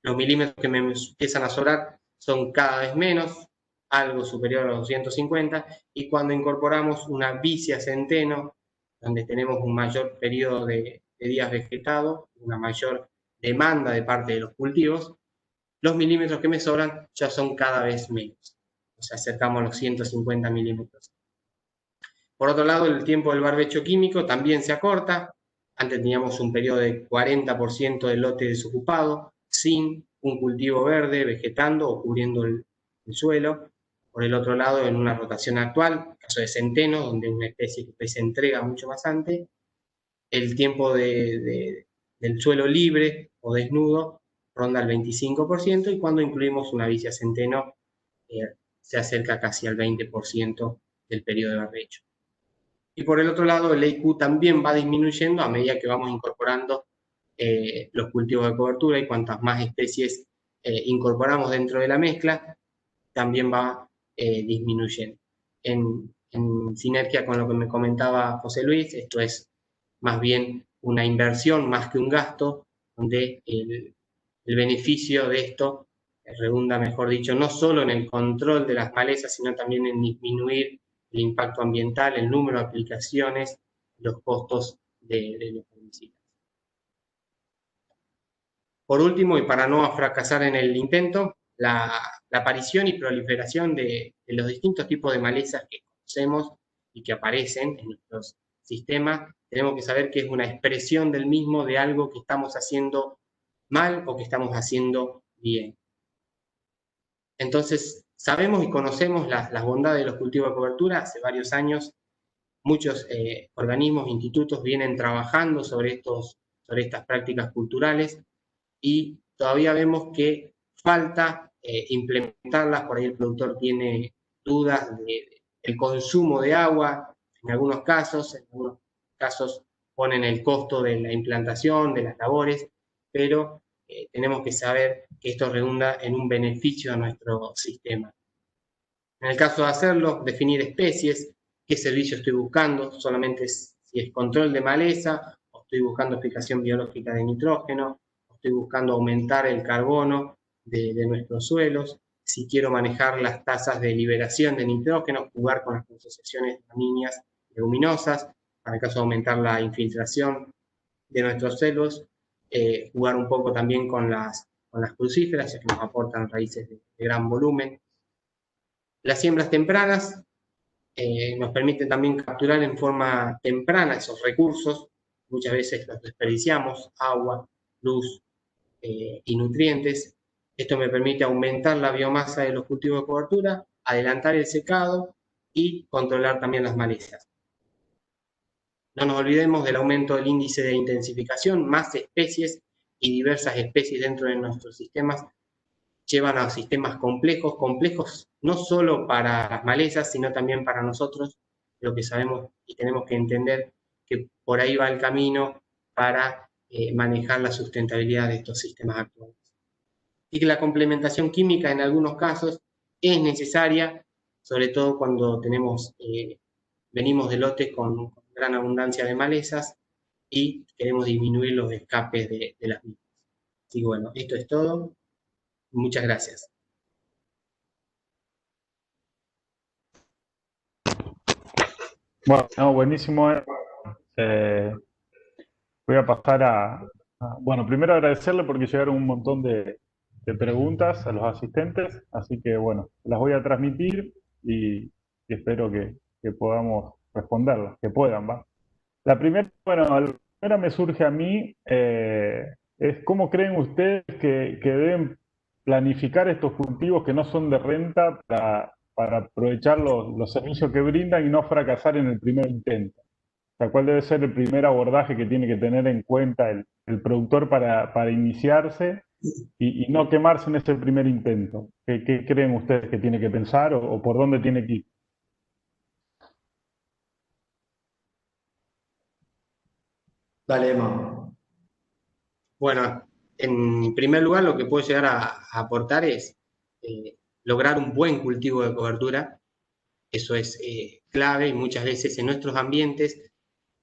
los milímetros que me empiezan a sobrar son cada vez menos, algo superior a los 250, y cuando incorporamos una vicia centeno, donde tenemos un mayor periodo de días vegetados, una mayor demanda de parte de los cultivos, los milímetros que me sobran ya son cada vez menos. Nos acercamos a los 150 milímetros. Por otro lado, el tiempo del barbecho químico también se acorta. Antes teníamos un periodo de 40% del lote desocupado, sin un cultivo verde vegetando o cubriendo el suelo. Por el otro lado, en una rotación actual, caso de centeno, donde una especie que se entrega mucho más antes, el tiempo del suelo libre o desnudo ronda el 25%, y cuando incluimos una vicia centeno se acerca casi al 20% del periodo de barbecho. Y por el otro lado, el EIQ también va disminuyendo a medida que vamos incorporando los cultivos de cobertura, y cuantas más especies incorporamos dentro de la mezcla, también va disminuyendo. En sinergia con lo que me comentaba José Luis, esto es más bien una inversión más que un gasto, donde el beneficio de esto redunda, mejor dicho, no solo en el control de las malezas, sino también en disminuir el impacto ambiental, el número de aplicaciones, los costos de los herbicidas. Por último, y para no fracasar en el intento, la aparición y proliferación de los distintos tipos de malezas que conocemos y que aparecen en nuestros sistemas, tenemos que saber que es una expresión del mismo de algo que estamos haciendo mal o que estamos haciendo bien. Entonces, sabemos y conocemos las bondades de los cultivos de cobertura. Hace varios años muchos organismos, institutos vienen trabajando sobre estas prácticas culturales y todavía vemos que falta implementarlas. Por ahí el productor tiene dudas del consumo de agua, en algunos casos ponen el costo de la implantación, de las labores, pero tenemos que saber que esto redunda en un beneficio a nuestro sistema. En el caso de hacerlo, definir especies, qué servicio estoy buscando, solamente si es control de maleza, o estoy buscando fijación biológica de nitrógeno, o estoy buscando aumentar el carbono de nuestros suelos, si quiero manejar las tasas de liberación de nitrógeno, jugar con las asociaciones de gramíneas leguminosas, para el caso de aumentar la infiltración de nuestros suelos, jugar un poco también con las crucíferas, ya que nos aportan raíces de gran volumen. Las siembras tempranas nos permiten también capturar en forma temprana esos recursos. Muchas veces los desperdiciamos, agua, luz y nutrientes. Esto me permite aumentar la biomasa de los cultivos de cobertura, adelantar el secado y controlar también las malezas. No nos olvidemos del aumento del índice de intensificación. Más especies y diversas especies dentro de nuestros sistemas llevan a sistemas complejos no solo para las malezas, sino también para nosotros. Lo que sabemos y tenemos que entender que por ahí va el camino para manejar la sustentabilidad de estos sistemas actuales. Y que la complementación química en algunos casos es necesaria, sobre todo cuando venimos de lotes con gran abundancia de malezas y queremos disminuir los escapes de las mismas. Y bueno, esto es todo. Muchas gracias. Bueno, buenísimo. Voy a pasar bueno, primero agradecerle porque llegaron un montón de preguntas a los asistentes, así que bueno, las voy a transmitir y espero que podamos responderlas, que puedan, ¿va? La primera me surge a mí, es cómo creen ustedes que deben planificar estos cultivos que no son de renta para aprovechar los servicios que brindan y no fracasar en el primer intento. O sea, ¿cuál debe ser el primer abordaje que tiene que tener en cuenta el productor para iniciarse y no quemarse en ese primer intento? ¿Qué creen ustedes que tiene que pensar o por dónde tiene que ir? Dale, Emma. Bueno, en primer lugar, lo que puedo llegar a aportar es lograr un buen cultivo de cobertura. Eso es clave y muchas veces en nuestros ambientes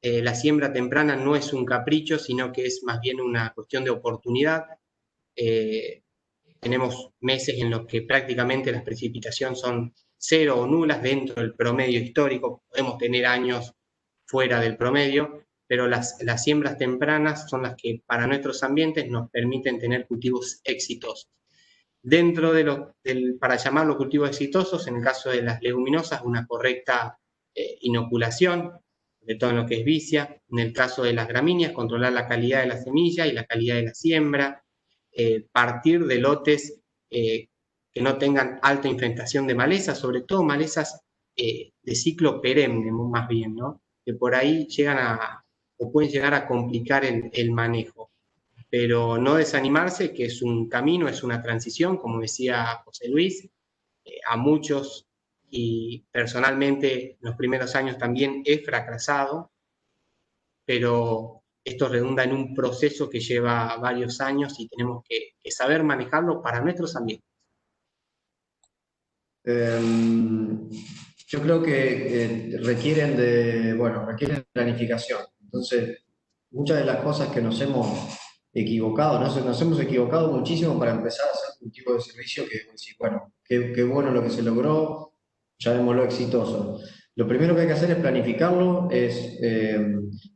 la siembra temprana no es un capricho, sino que es más bien una cuestión de oportunidad. Tenemos meses en los que prácticamente las precipitaciones son cero o nulas dentro del promedio histórico. Podemos tener años fuera del promedio, pero las siembras tempranas son las que para nuestros ambientes nos permiten tener cultivos exitosos. Dentro para llamarlo cultivos exitosos, en el caso de las leguminosas, una correcta inoculación, de todo lo que es vicia. En el caso de las gramíneas, controlar la calidad de la semilla y la calidad de la siembra, partir de lotes que no tengan alta infestación de malezas, sobre todo malezas de ciclo perenne, más bien, ¿no? Que por ahí pueden llegar a complicar el manejo. Pero no desanimarse, que es un camino, es una transición, como decía José Luis, a muchos, y personalmente en los primeros años también he fracasado, pero esto redunda en un proceso que lleva varios años y tenemos que saber manejarlo para nuestros ambientes. Yo creo que requieren planificación. Entonces, muchas de las cosas que nos hemos equivocado, nos hemos equivocado muchísimo para empezar a hacer cultivo de servicio que decir, bueno, qué bueno lo que se logró, llamémoslo exitoso. Lo primero que hay que hacer es planificarlo, es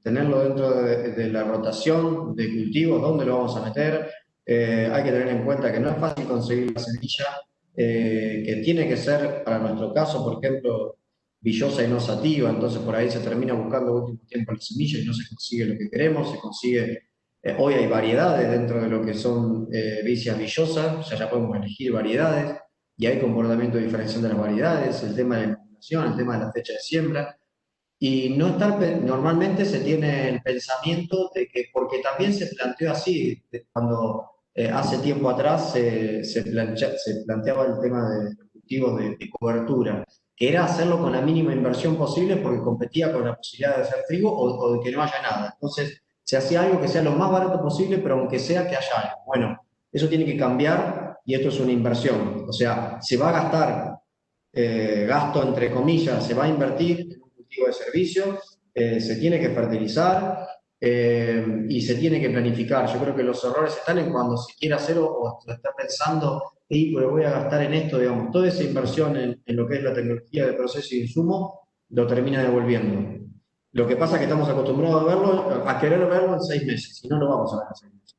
tenerlo dentro de la rotación de cultivos, dónde lo vamos a meter. Hay que tener en cuenta que no es fácil conseguir la semilla, que tiene que ser, para nuestro caso, por ejemplo, villosa y no sativa, entonces por ahí se termina buscando último tiempo la semilla y no se consigue lo que queremos, se consigue, hoy hay variedades dentro de lo que son vicias villosas, ya podemos elegir variedades, y hay comportamiento de diferenciación de las variedades, el tema de la inoculación, el tema de la fecha de siembra. Y no estar, normalmente se tiene el pensamiento de que, porque también se planteó así, cuando hace tiempo atrás se planteaba el tema de cultivos de cobertura, que era hacerlo con la mínima inversión posible porque competía con la posibilidad de hacer trigo o de que no haya nada. Entonces, se hacía algo que sea lo más barato posible, pero aunque sea que haya algo. Bueno, eso tiene que cambiar y esto es una inversión. O sea, se va a gastar gasto entre comillas, se va a invertir en un cultivo de servicio, se tiene que fertilizar y se tiene que planificar. Yo creo que los errores están en cuando se quiere hacer o está pensando, pero voy a gastar en esto, digamos, toda esa inversión en lo que es la tecnología de proceso y insumo, lo termina devolviendo. Lo que pasa es que estamos acostumbrados a verlo, a querer verlo en 6 meses, y no lo vamos a ver en 6 meses.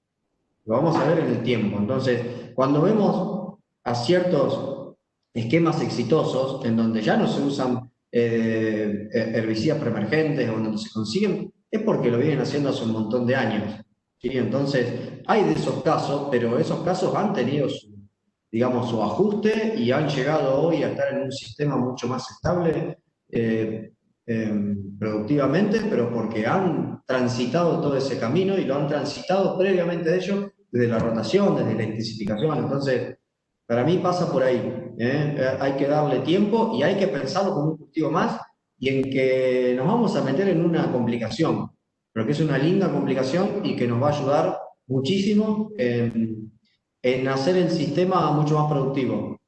Lo vamos a ver en el tiempo. Entonces, cuando vemos a ciertos esquemas exitosos en donde ya no se usan herbicidas preemergentes o donde se consiguen, es porque lo vienen haciendo hace un montón de años. ¿Sí? Entonces, hay de esos casos, pero esos casos han tenido su, digamos, su ajuste y han llegado hoy a estar en un sistema mucho más estable productivamente, pero porque han transitado todo ese camino y lo han transitado previamente de ello desde la rotación, desde la intensificación. Entonces, para mí pasa por ahí. Hay que darle tiempo y hay que pensarlo como un cultivo más y en que nos vamos a meter en una complicación, pero que es una linda complicación y que nos va a ayudar muchísimo en hacer el sistema mucho más productivo.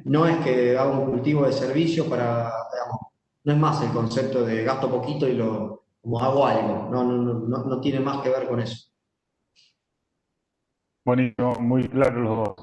No es que haga un cultivo de servicio para, digamos, no es más el concepto de gasto poquito y lo, como hago algo, no tiene más que ver con eso. Buenísimo, muy claro los dos.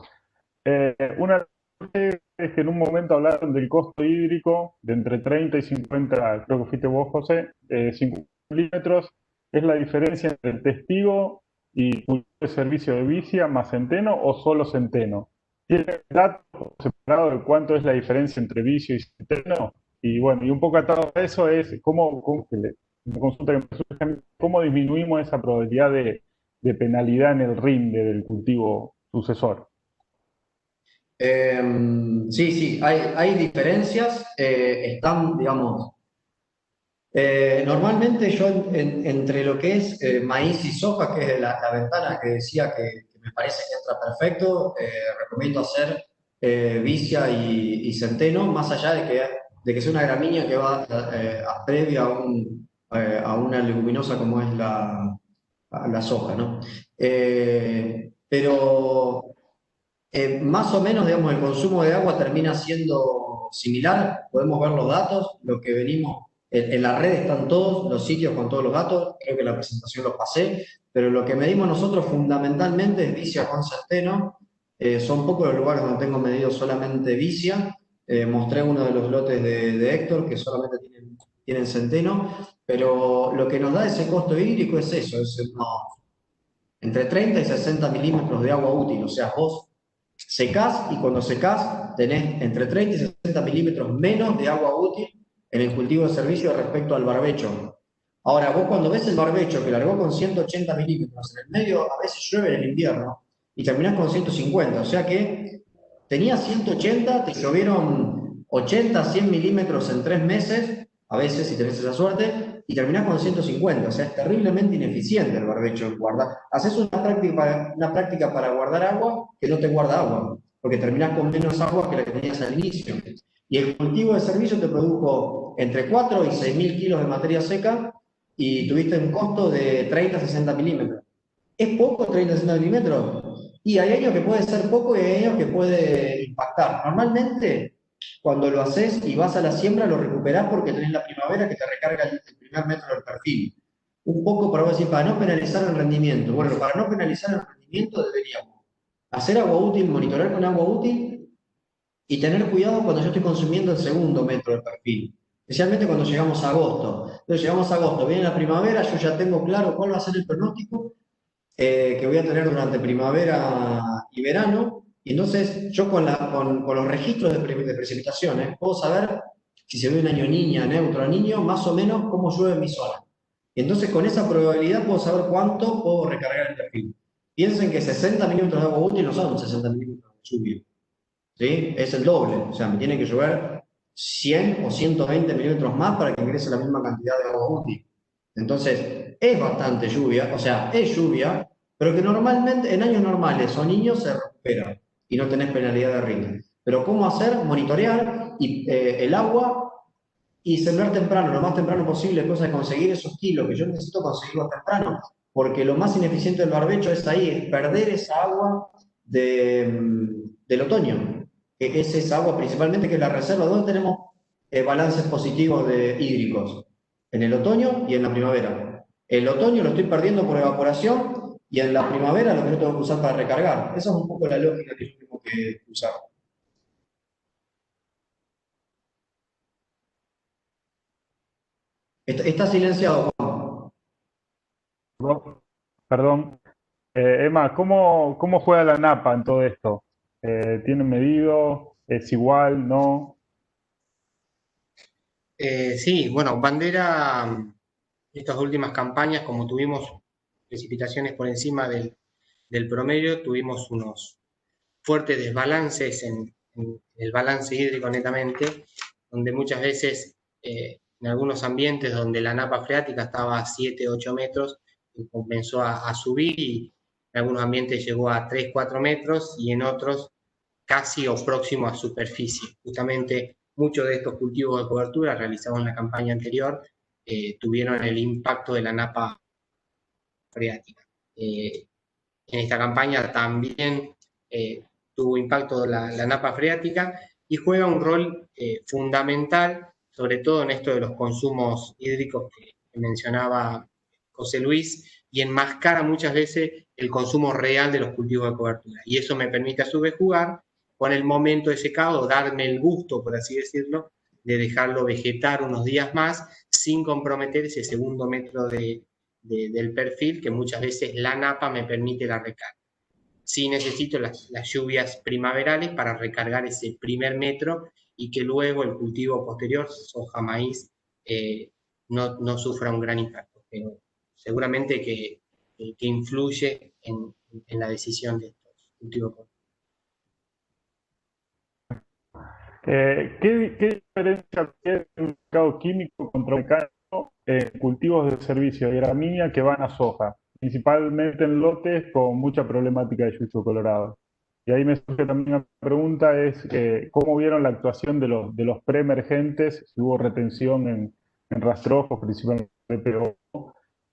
Una cosa es que en un momento hablaron del costo hídrico de entre 30 y 50, creo que fuiste vos, José, 50 milímetros, es la diferencia entre el testigo y cultivo de servicio de vicia más centeno o solo centeno. ¿Tiene datos separados de cuánto es la diferencia entre vicio y centeno? Y bueno, y un poco atado a eso es una consulta que me surge, cómo disminuimos esa probabilidad de penalidad en el rinde del cultivo sucesor. Sí, sí, hay diferencias, están, digamos, normalmente yo entre lo que es maíz y soja, que es la ventana que decía que me parece que entra perfecto, recomiendo hacer vicia y centeno, más allá de que sea una gramínea que va previa a una leguminosa como es la soja, ¿no? Pero más o menos, digamos, el consumo de agua termina siendo similar, podemos ver los datos, lo que venimos, en la red están todos los sitios con todos los datos, creo que la presentación los pasé, pero lo que medimos nosotros fundamentalmente es vicia con centeno, son pocos los lugares donde tengo medido solamente vicia, mostré uno de los lotes de Héctor que solamente tienen centeno, pero lo que nos da ese costo hídrico es eso, es entre 30 y 60 milímetros de agua útil, o sea, vos secás y cuando secás tenés entre 30 y 60 milímetros menos de agua útil en el cultivo de servicio respecto al barbecho. Ahora, vos cuando ves el barbecho que largó con 180 milímetros, en el medio a veces llueve en el invierno y terminás con 150, o sea que tenías 180, te llovieron 80, 100 milímetros en 3 meses, a veces si tenés esa suerte, y terminás con 150, o sea, es terriblemente ineficiente el barbecho en guardar. Haces una práctica para guardar agua que no te guarda agua, porque terminás con menos agua que la que tenías al inicio. Y el cultivo de servicio te produjo entre 4 y 6 mil kilos de materia seca y tuviste un costo de 30 a 60 milímetros. ¿Es poco 30 a 60 milímetros? Y hay años que puede ser poco y hay años que puede impactar. Normalmente, cuando lo haces y vas a la siembra, lo recuperás porque tenés la primavera que te recarga el primer metro del perfil. Un poco para decir, para no penalizar el rendimiento. Bueno, para no penalizar el rendimiento deberíamos hacer agua útil, monitorear con agua útil y tener cuidado cuando yo estoy consumiendo el segundo metro del perfil. Especialmente cuando llegamos a agosto. Entonces llegamos a agosto, viene la primavera, yo ya tengo claro cuál va a ser el pronóstico que voy a tener durante primavera y verano. Y entonces yo con los registros de precipitaciones puedo saber si se ve un año niña, neutro, niño, más o menos cómo llueve en mi zona. Y entonces con esa probabilidad puedo saber cuánto puedo recargar el perfil. Piensen que 60 milímetros de agua útil no son 60 milímetros de lluvia. ¿sí? Es el doble, o sea, me tiene que llover 100 o 120 milímetros más para que ingrese la misma cantidad de agua útil. Entonces, es bastante lluvia, o sea, es lluvia, pero que normalmente, en años normales o niños se recupera y no tenés penalidad de rinde. Pero ¿cómo hacer? Monitorear y, el agua y sembrar temprano, lo más temprano posible, cosa de conseguir esos kilos que yo necesito conseguirlos temprano, porque lo más ineficiente del barbecho es ahí, es perder esa agua del otoño, que es esa agua principalmente que es la reserva, donde tenemos balances positivos de hídricos, en el otoño y en la primavera. El otoño lo estoy perdiendo por evaporación y en la primavera lo que no tengo que usar para recargar. Esa es un poco la lógica que yo tengo que usar. Está silenciado, Juan. Perdón. Emma, ¿cómo juega la napa en todo esto? ¿Tienen medido? ¿Es igual? ¿No? Sí, bueno, Bandera, estas últimas campañas, como tuvimos precipitaciones por encima del promedio, tuvimos unos fuertes desbalances en el balance hídrico netamente, donde muchas veces en algunos ambientes donde la napa freática estaba a 7, 8 metros, comenzó a subir y en algunos ambientes llegó a 3, 4 metros y en otros casi o próximo a superficie. Justamente muchos de estos cultivos de cobertura realizados en la campaña anterior tuvieron el impacto de la napa freática. En esta campaña también tuvo impacto la napa freática y juega un rol fundamental, sobre todo en esto de los consumos hídricos que mencionaba José Luis, y enmascara muchas veces el consumo real de los cultivos de cobertura. Y eso me permite a su vez jugar con el momento de secado, darme el gusto, por así decirlo, de dejarlo vegetar unos días más sin comprometer ese segundo metro del perfil que muchas veces la napa me permite la recarga. Sí necesito las lluvias primaverales para recargar ese primer metro y que luego el cultivo posterior, soja, maíz, no sufra un gran impacto. Pero seguramente que influye en la decisión de estos cultivos. ¿Qué diferencia tiene un mercado químico contra mecánico en cultivos de servicio de gramínea que van a soja, principalmente en lotes con mucha problemática de yuyo colorado? Y ahí me surge también una pregunta, es ¿cómo vieron la actuación de los preemergentes? Si hubo retención en rastrojos, principalmente PO,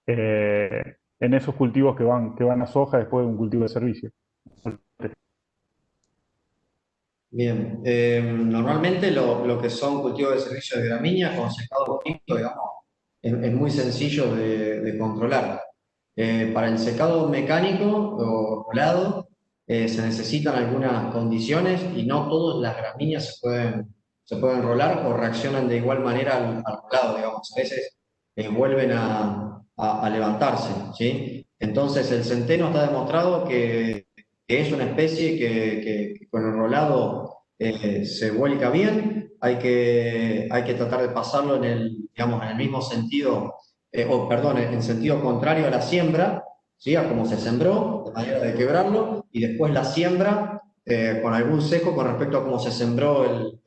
en esos cultivos que van a soja después de un cultivo de servicio. Bien, normalmente lo que son cultivos de servicio de gramínea con secado químico, digamos, es muy sencillo de controlar. Para el secado mecánico o rolado se necesitan algunas condiciones y no todas las gramíneas se pueden rolar o reaccionan de igual manera al rolado, digamos. A veces vuelven a levantarse, ¿sí? Entonces el centeno está demostrado que es una especie que con el rolado se vuelca bien, hay que tratar de pasarlo en el, digamos, en el mismo sentido, o perdón, en sentido contrario a la siembra, ¿sí? A como se sembró, de manera de quebrarlo, y después la siembra con algún seco con respecto a cómo se sembró el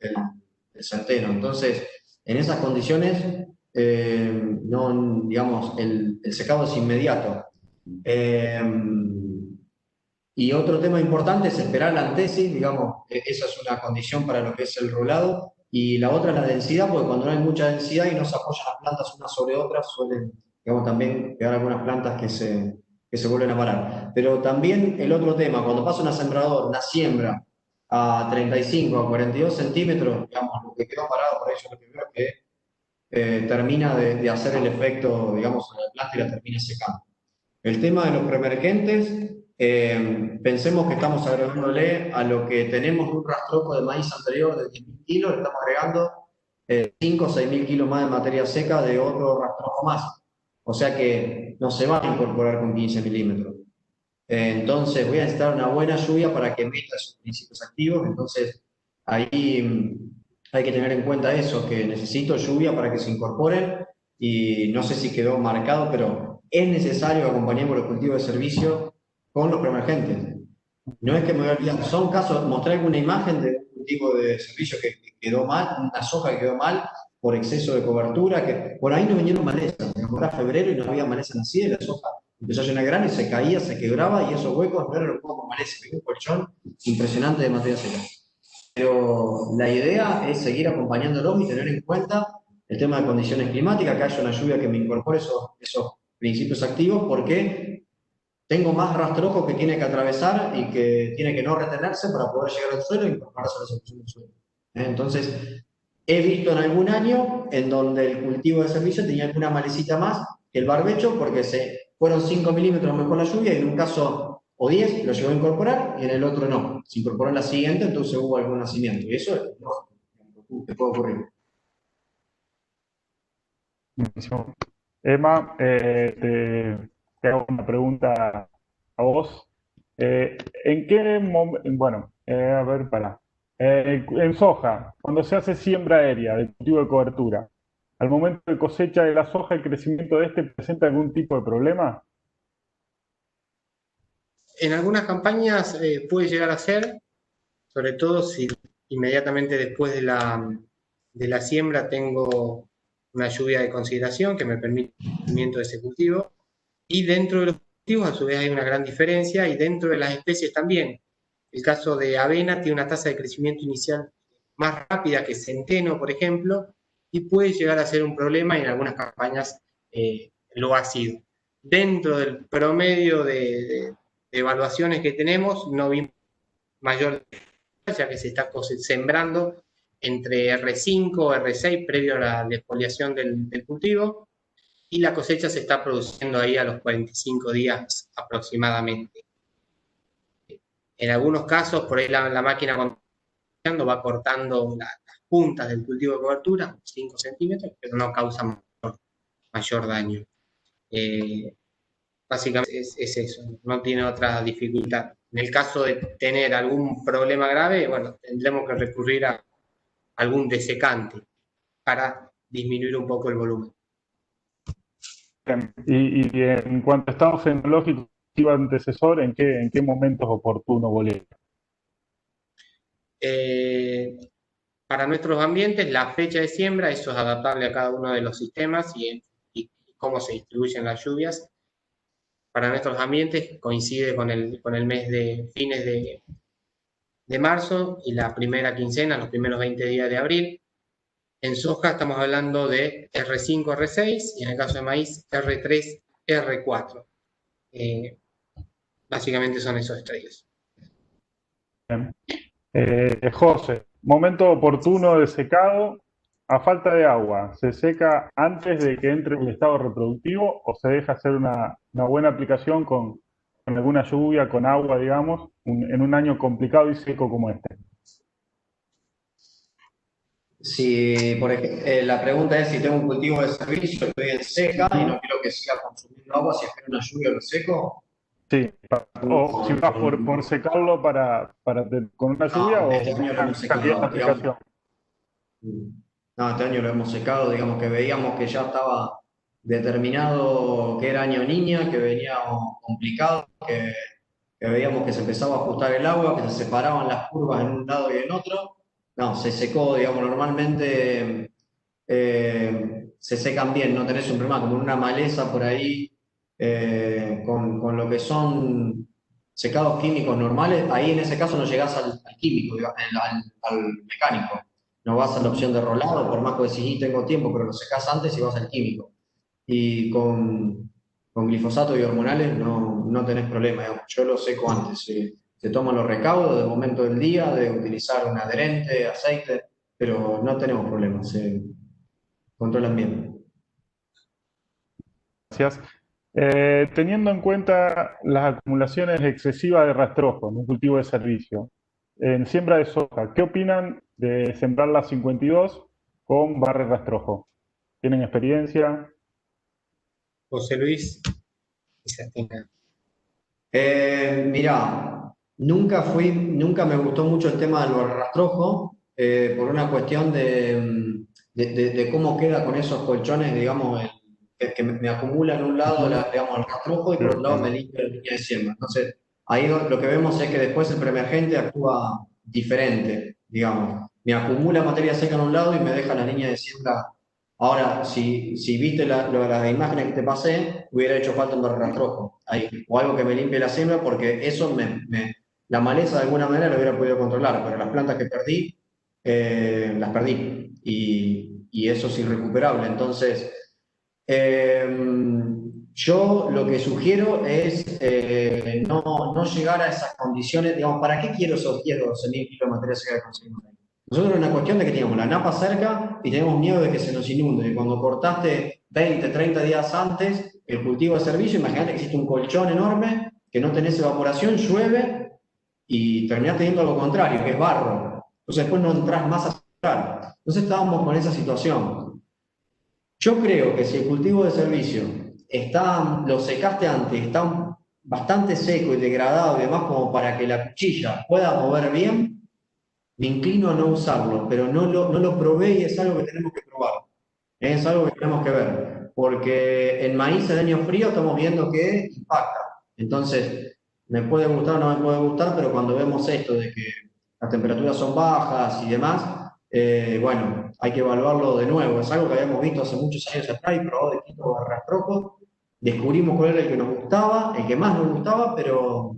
centeno. Entonces, en esas condiciones, no, digamos, el secado es inmediato. Eh, y otro tema importante es esperar la antesis, digamos, esa es una condición para lo que es el rolado. Y la otra es la densidad, porque cuando no hay mucha densidad y no se apoyan las plantas unas sobre otras, suelen, digamos, también pegar algunas plantas que se vuelven a parar. Pero también el otro tema, cuando pasa una sembradora, una siembra a 35, a 42 centímetros, digamos, lo que quedó parado por ahí, yo lo que veo es que termina de hacer el efecto, digamos, en la planta y la termina secando. El tema de los preemergentes, pensemos que estamos agregándole a lo que tenemos un rastrojo de maíz anterior de 10.000 kilos, le estamos agregando 5 o 6.000 kilos más de materia seca de otro rastrojo más. O sea que no se va a incorporar con 15 milímetros. Entonces voy a necesitar una buena lluvia para que meta esos principios activos. Entonces ahí hay que tener en cuenta eso, que necesito lluvia para que se incorporen y no sé si quedó marcado, pero es necesario que acompañemos los cultivos de servicio con los preemergentes. No es que me voy a olvidar, son casos, mostré alguna imagen de cultivo de servicio que quedó mal, una soja que quedó mal por exceso de cobertura, que por ahí no vinieron malezas, era febrero y no había maleza nacida y la soja empezó a llenar grano y se caía, se quebraba y esos huecos no eran los como maleza, un colchón impresionante de materia seca. Pero la idea es seguir acompañándolos y tener en cuenta el tema de condiciones climáticas, que haya una lluvia que me incorpore esos principios activos, porque tengo más rastrojo que tiene que atravesar y que tiene que no retenerse para poder llegar al suelo e incorporarse a la solución del suelo. Entonces, he visto en algún año en donde el cultivo de servicio tenía alguna malecita más que el barbecho, porque se fueron 5 milímetros mejor la lluvia y en un caso o 10 lo llegó a incorporar y en el otro no. Se incorporó en la siguiente, entonces hubo algún nacimiento. Y eso es lógico, que puede ocurrir. Buenísimo. Emma, te hago una pregunta a vos. ¿En qué momento, bueno, a ver, en soja, cuando se hace siembra aérea de cultivo de cobertura, al momento de cosecha de la soja, el crecimiento de este presenta algún tipo de problema? En algunas campañas puede llegar a ser, sobre todo si inmediatamente después de la siembra tengo una lluvia de consideración que me permite el crecimiento de ese cultivo. Y dentro de los cultivos, a su vez, hay una gran diferencia, y dentro de las especies también. El caso de avena tiene una tasa de crecimiento inicial más rápida que centeno, por ejemplo, y puede llegar a ser un problema, y en algunas campañas lo ha sido. Dentro del promedio de evaluaciones que tenemos, no vimos mayor, ya que se está sembrando entre R5 o R6 previo a la defoliación del cultivo, y la cosecha se está produciendo ahí a los 45 días aproximadamente. En algunos casos, por ahí la máquina va cortando las puntas del cultivo de cobertura, 5 centímetros, pero no causa mayor daño. Básicamente es eso, no tiene otra dificultad. En el caso de tener algún problema grave, bueno, tendremos que recurrir a algún desecante para disminuir un poco el volumen. Y en cuanto a estado fenológico antecesor, ¿en qué momentos oportuno volver? Para nuestros ambientes, la fecha de siembra, eso es adaptable a cada uno de los sistemas y cómo se distribuyen las lluvias. Para nuestros ambientes coincide con el mes de fines de marzo y la primera quincena, los primeros 20 días de abril. En soja estamos hablando de R5, R6 y en el caso de maíz R3, R4. Básicamente son esos estrellas. José, momento oportuno de secado. A falta de agua, ¿se seca antes de que entre el estado reproductivo o se deja hacer una buena aplicación con alguna lluvia, con agua, digamos, en un año complicado y seco como este? Si, por ejemplo, la pregunta es si tengo un cultivo de servicio, estoy en seca y no quiero que siga consumiendo agua, si espero una lluvia lo seco. Sí, o si vas por secarlo con una lluvia o este año lo hemos secado, aplicación. No, este año lo hemos secado, digamos que veíamos que ya estaba determinado que era año niña, que venía complicado, que veíamos que se empezaba a ajustar el agua, que se separaban las curvas en un lado y en otro. No, se secó, digamos, normalmente se secan bien, no tenés un problema como una maleza por ahí, con lo que son secados químicos normales, ahí en ese caso no llegás al químico, digamos, al mecánico. No vas a la opción de rolado, por más que decís, tengo tiempo, pero lo secás antes y vas al químico. Y con glifosato y hormonales no tenés problema, digamos. Yo lo seco antes. Se toman los recaudos del momento del día, de utilizar un adherente, aceite, pero no tenemos problemas, se controlan bien. Gracias. Teniendo en cuenta las acumulaciones excesivas de rastrojo en un cultivo de servicio, en siembra de soja, ¿qué opinan de sembrar la 52 con barra y rastrojo? ¿Tienen experiencia? José Luis, quizás tenga. Mirá, nunca me gustó mucho el tema del rastrojo, por una cuestión de cómo queda con esos colchones, digamos, que me acumula en un lado, digamos, el rastrojo y por otro lado me limpia la línea de siembra. Entonces, ahí lo que vemos es que después el preemergente actúa diferente. digamos. Me acumula materia seca en un lado y me deja la línea de siembra. Ahora, si viste las imágenes que te pasé, hubiera hecho falta un rastrojo ahí, o algo que me limpie la siembra, porque eso la maleza de alguna manera lo hubiera podido controlar, pero las plantas que perdí, las perdí, y eso es irrecuperable. Entonces, yo lo que sugiero es no llegar a esas condiciones, digamos, ¿para qué quiero esos 10 o 12.000 kilos de materia seca que conseguimos ahí? Nosotros era una cuestión de que teníamos la napa cerca y teníamos miedo de que se nos inunde. Y cuando cortaste 20, 30 días antes el cultivo de servicio, imagínate que existe un colchón enorme, que no tenés evaporación, llueve y terminás teniendo lo contrario, que es barro. Entonces después no entras más a sembrar. Entonces estábamos con esa situación. Yo creo que si el cultivo de servicio lo secaste antes, está bastante seco y degradado y demás como para que la cuchilla pueda mover bien, me inclino a no usarlo, pero no lo probé y es algo que tenemos que probar. Es algo que tenemos que ver, porque en maíz en año frío estamos viendo que impacta. Entonces, me puede gustar o no me puede gustar, pero cuando vemos esto de que las temperaturas son bajas y demás, bueno, hay que evaluarlo de nuevo. Es algo que habíamos visto hace muchos años atrás y probado distintos rastrojos. Descubrimos cuál era el que nos gustaba, el que más nos gustaba, pero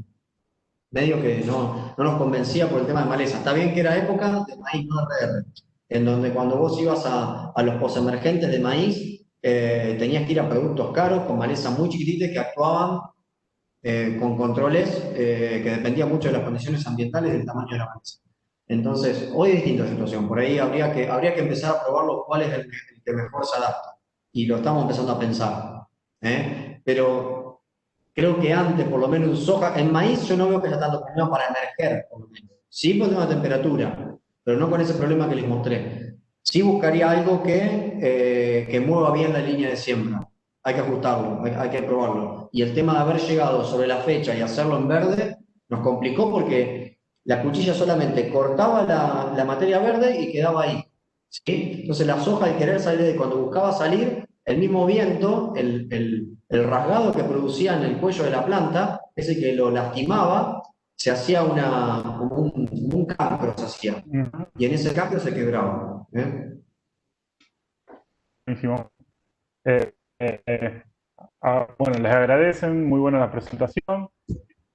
medio que no nos convencía por el tema de maleza. Está bien que era época de maíz no RR, en donde cuando vos ibas a los posemergentes de maíz, tenías que ir a productos caros con maleza muy chiquititas que actuaban con controles que dependían mucho de las condiciones ambientales y del tamaño de la maleza. Entonces, hoy es distinta la situación. Por ahí habría que empezar a probarlo cuál es el que mejor se adapta. Y lo estamos empezando a pensar. Pero creo que antes, por lo menos en soja, en maíz yo no veo que haya tanto problema para emerger, por lo menos. Sí por el tema de temperatura, pero no con ese problema que les mostré. Sí buscaría algo que mueva bien la línea de siembra. Hay que ajustarlo, hay que probarlo. Y el tema de haber llegado sobre la fecha y hacerlo en verde nos complicó porque la cuchilla solamente cortaba la materia verde y quedaba ahí. ¿Sí? Entonces la soja al querer salir, cuando buscaba salir, el mismo viento, el rasgado que producía en el cuello de la planta, ese que lo lastimaba, se hacía como un cancro, se hacía. Y en ese cancro se quebraba. Buenísimo. Bueno, les agradecen, muy buena la presentación.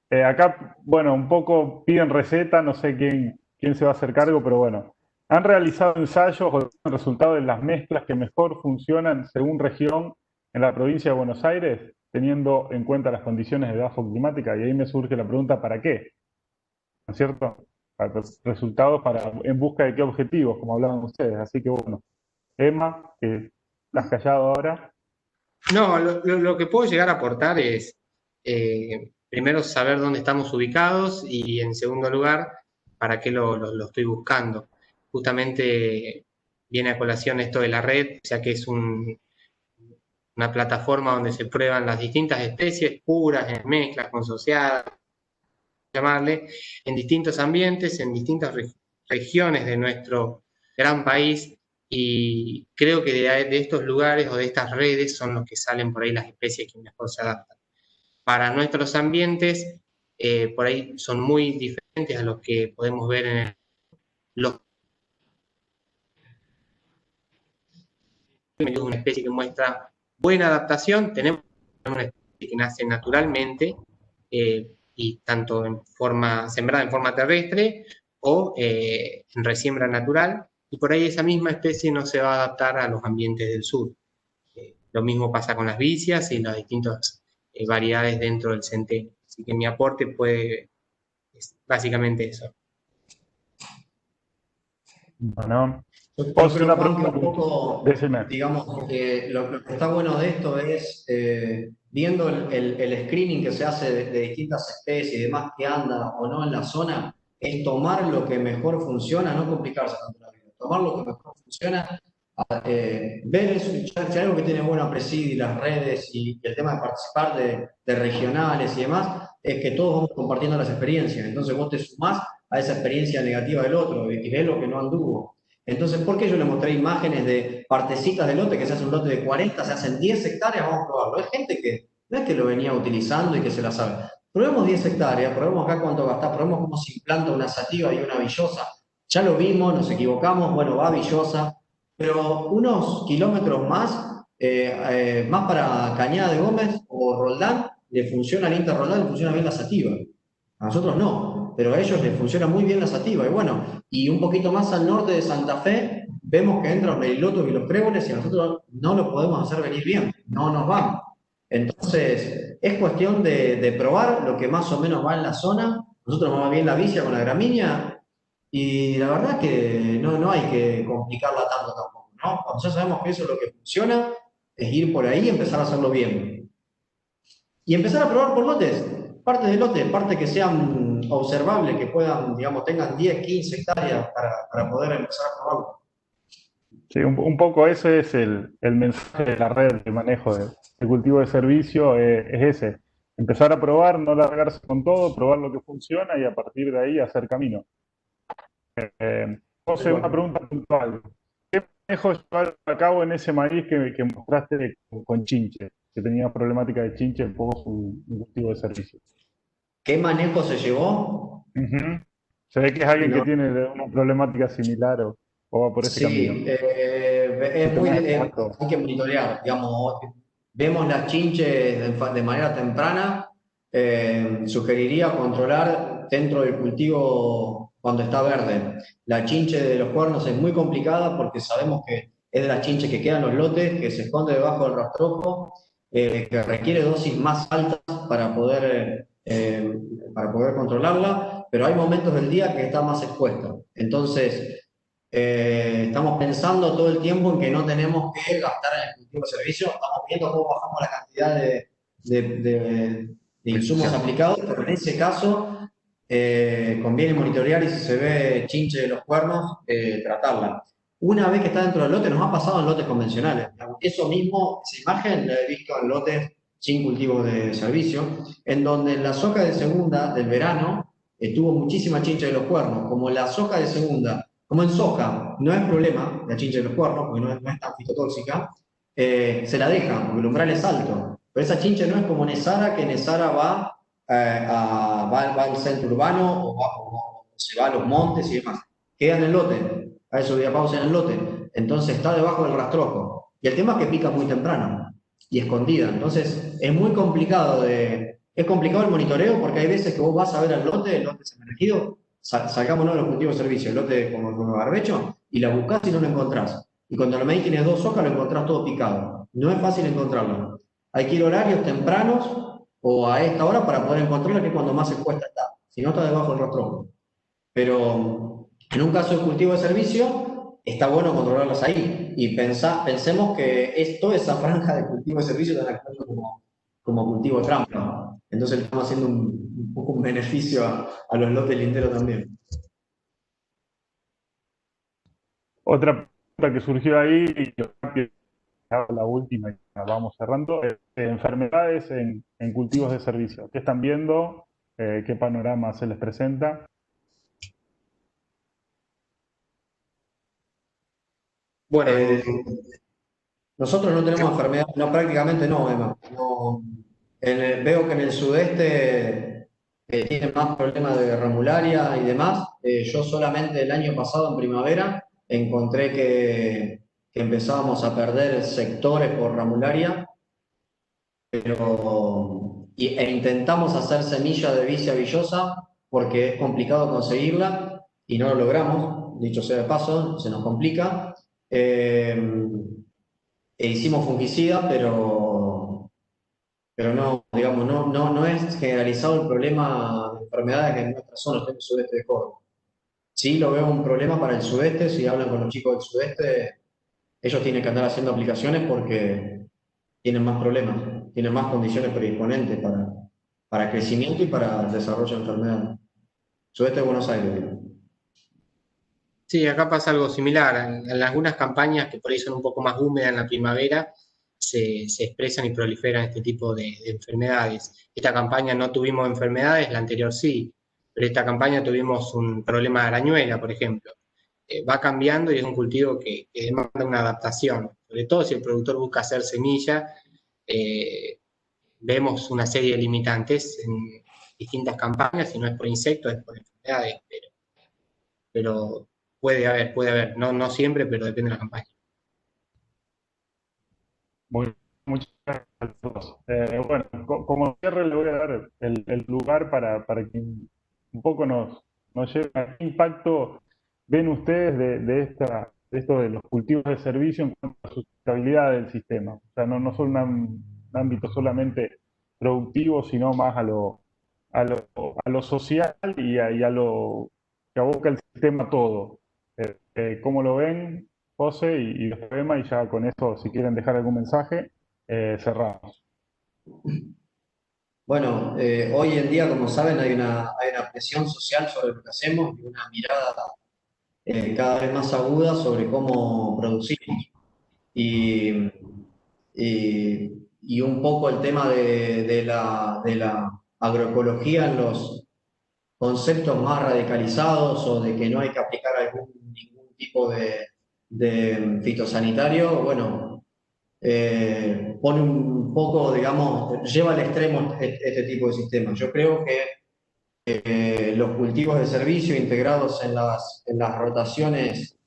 Acá, bueno, un poco piden receta, no sé quién se va a hacer cargo, pero bueno. ¿Han realizado ensayos o resultados de las mezclas que mejor funcionan según región en la provincia de Buenos Aires, teniendo en cuenta las condiciones de bajo climática? Y ahí me surge la pregunta, ¿para qué? ¿No es cierto? Resultados en busca de qué objetivos, como hablaban ustedes. Así que bueno, Emma, que estás callado ahora. No, lo que puedo llegar a aportar es, primero, saber dónde estamos ubicados y, en segundo lugar, para qué lo estoy buscando. Justamente viene a colación esto de la red, ya que es una plataforma donde se prueban las distintas especies puras, en mezclas, consociadas, llamarle, en distintos ambientes, en distintas regiones de nuestro gran país. Y creo que de estos lugares o de estas redes son los que salen por ahí las especies que mejor se adaptan. Para nuestros ambientes, por ahí son muy diferentes a los que podemos ver en los una especie que muestra buena adaptación, tenemos una especie que nace naturalmente y tanto sembrada en forma terrestre o en resiembra natural, y por ahí esa misma especie no se va a adaptar a los ambientes del sur. Lo mismo pasa con las vicias y las distintas variedades dentro del centeno. Así que mi aporte es básicamente eso. Bueno, Yo creo, Juan, que un poco, decime. digamos, que lo que está bueno de esto es, viendo el screening que se hace de distintas especies y demás que anda o no en la zona, es tomar lo que mejor funciona, no complicarse tanto la vida, tomar lo que mejor funciona, ver eso, si algo que tiene bueno Presidi y las redes y el tema de participar de regionales y demás, es que todos vamos compartiendo las experiencias, entonces vos te sumás a esa experiencia negativa del otro y ves lo que no anduvo. Entonces, ¿por qué yo le mostré imágenes de partecitas de lote, que se hace un lote de 40, se hacen 10 hectáreas, vamos a probarlo? Es gente que no es que lo venía utilizando y que se la sabe. Probemos 10 hectáreas, probemos acá cuánto gasta, probemos cómo se implanta una sativa y una villosa. ya lo vimos, nos equivocamos, bueno, va Villosa, pero unos kilómetros más para Cañada de Gómez o Roldán, le funciona al Inter Roldán, le funciona bien la Sativa. A nosotros no, pero a ellos les funciona muy bien la Sativa. Y bueno, y un poquito más al norte de Santa Fe, vemos que entran los Melilotos y los Tréboles y a nosotros no lo podemos hacer venir bien, no nos van. Entonces, es cuestión de probar lo que más o menos va en la zona. Nosotros vamos bien la vicia con la gramínea y la verdad que no hay que complicarla tanto tampoco, ¿no? Cuando ya sabemos que eso es lo que funciona, es ir por ahí y empezar a hacerlo bien. Y empezar a probar por lotes, partes de lotes, partes que sean observables, que puedan, digamos, tengan 10, 15 hectáreas para poder empezar a probarlo. Sí, un poco ese es el mensaje de la red de manejo de cultivo de servicio, es ese. Empezar a probar, no largarse con todo, probar lo que funciona y a partir de ahí hacer camino. José, una pregunta puntual. ¿Qué manejo llevaron a cabo en ese maíz que mostraste con chinche, que tenía problemática de chinche en poco un cultivo de servicio? ¿Qué manejo se llevó? Ujú. Se ve que es alguien que No, tiene una problemática similar o va por ese camino. sí, ¿Qué tema de contacto? hay que monitorear, digamos, vemos las chinches de manera temprana, sugeriría controlar dentro del cultivo cuando está verde. La chinche de los cuernos es muy complicada porque sabemos que es de las chinches que quedan en los lotes, que se esconde debajo del rastrojo, que requiere dosis más altas para poder controlarla, pero hay momentos del día que está más expuesta. Entonces, estamos pensando todo el tiempo en que no tenemos que gastar en el cultivo de servicio, estamos viendo cómo bajamos la cantidad de insumos aplicados, pero en ese caso conviene monitorear y si se ve chinche de los cuernos, tratarla. Una vez que está dentro del lote, nos ha pasado en lotes convencionales. Eso mismo, esa imagen la he visto en lotes sin cultivo de servicio, en donde en la soja de segunda del verano tuvo muchísima chinche de los cuernos. Como la soja de segunda, como en soja, no es problema la chinche de los cuernos, porque no es tan fitotóxica, se la deja, porque el umbral es alto. Pero esa chinche no es como Nesara, que Nesara va al centro urbano o se va a los montes y demás. Queda en el lote, a eso voy a pausa en el lote. Entonces está debajo del rastrojo. Y el tema es que pica muy temprano y escondida. Entonces es complicado el monitoreo porque hay veces que vos vas a ver el lote emergido, sacámonos de los cultivos de servicio, el lote como barbecho, y la buscás y no lo encontrás. Y cuando lo medís tienes 2 hojas, lo encontrás todo picado. No es fácil encontrarlo. Hay que ir horarios tempranos o a esta hora para poder encontrarla, que es cuando más expuesta está. Si no, está debajo del rastrojo. Pero en un caso de cultivo de servicio, está bueno controlarlas ahí. Y pensemos que toda esa franja de cultivo de servicio están actuando como cultivo de trampa. Entonces le estamos haciendo un poco un beneficio a los lotes linderos también. Otra pregunta que surgió ahí, y yo creo que hago la última y la vamos cerrando, es enfermedades en cultivos de servicio. ¿Qué están viendo? ¿Qué panorama se les presenta? Bueno, Nosotros no tenemos enfermedad, no, prácticamente no, Emma. No, veo que en el sudeste tienen más problemas de ramularia y demás. Yo solamente el año pasado, en primavera, encontré que empezábamos a perder sectores por ramularia, e intentamos hacer semilla de vicia villosa porque es complicado conseguirla y no lo logramos, dicho sea de paso, se nos complica. E hicimos fungicida, pero no, digamos, no es generalizado el problema de enfermedades que en nuestra zona, en el sudeste de Córdoba. Sí lo veo un problema para el sudeste, si hablan con los chicos del sudeste, ellos tienen que andar haciendo aplicaciones porque tienen más problemas, tienen más condiciones predisponentes para crecimiento y para el desarrollo de enfermedades. Sudeste de Buenos Aires, digo. sí, acá pasa algo similar. En algunas campañas que por ahí son un poco más húmedas en la primavera, se expresan y proliferan este tipo de enfermedades. Esta campaña no tuvimos enfermedades, la anterior sí, pero esta campaña tuvimos un problema de arañuela, por ejemplo. Va cambiando y es un cultivo que demanda una adaptación, sobre todo si el productor busca hacer semilla. Vemos una serie de limitantes en distintas campañas, si no es por insectos, es por enfermedades, pero puede haber, no siempre, pero depende de la campaña. Muchas gracias a todos. Bueno, como cierre le voy a dar el lugar para que un poco nos lleve a qué impacto ven ustedes de esto de los cultivos de servicio en cuanto a la sustentabilidad del sistema. O sea, no son un ámbito solamente productivo, sino más a lo social y a lo que aboca el sistema todo. ¿Cómo lo ven, José y después Emma? Y ya con eso, si quieren dejar algún mensaje, cerramos. Bueno, hoy en día, como saben, hay una presión social sobre lo que hacemos y una mirada cada vez más aguda sobre cómo producimos. Y, y un poco el tema de la agroecología en los conceptos más radicalizados o de que no hay que aplicar ningún tipo de fitosanitario, bueno, pone un poco, digamos, lleva al extremo este tipo de sistemas. Yo creo que los cultivos de servicio integrados en las rotaciones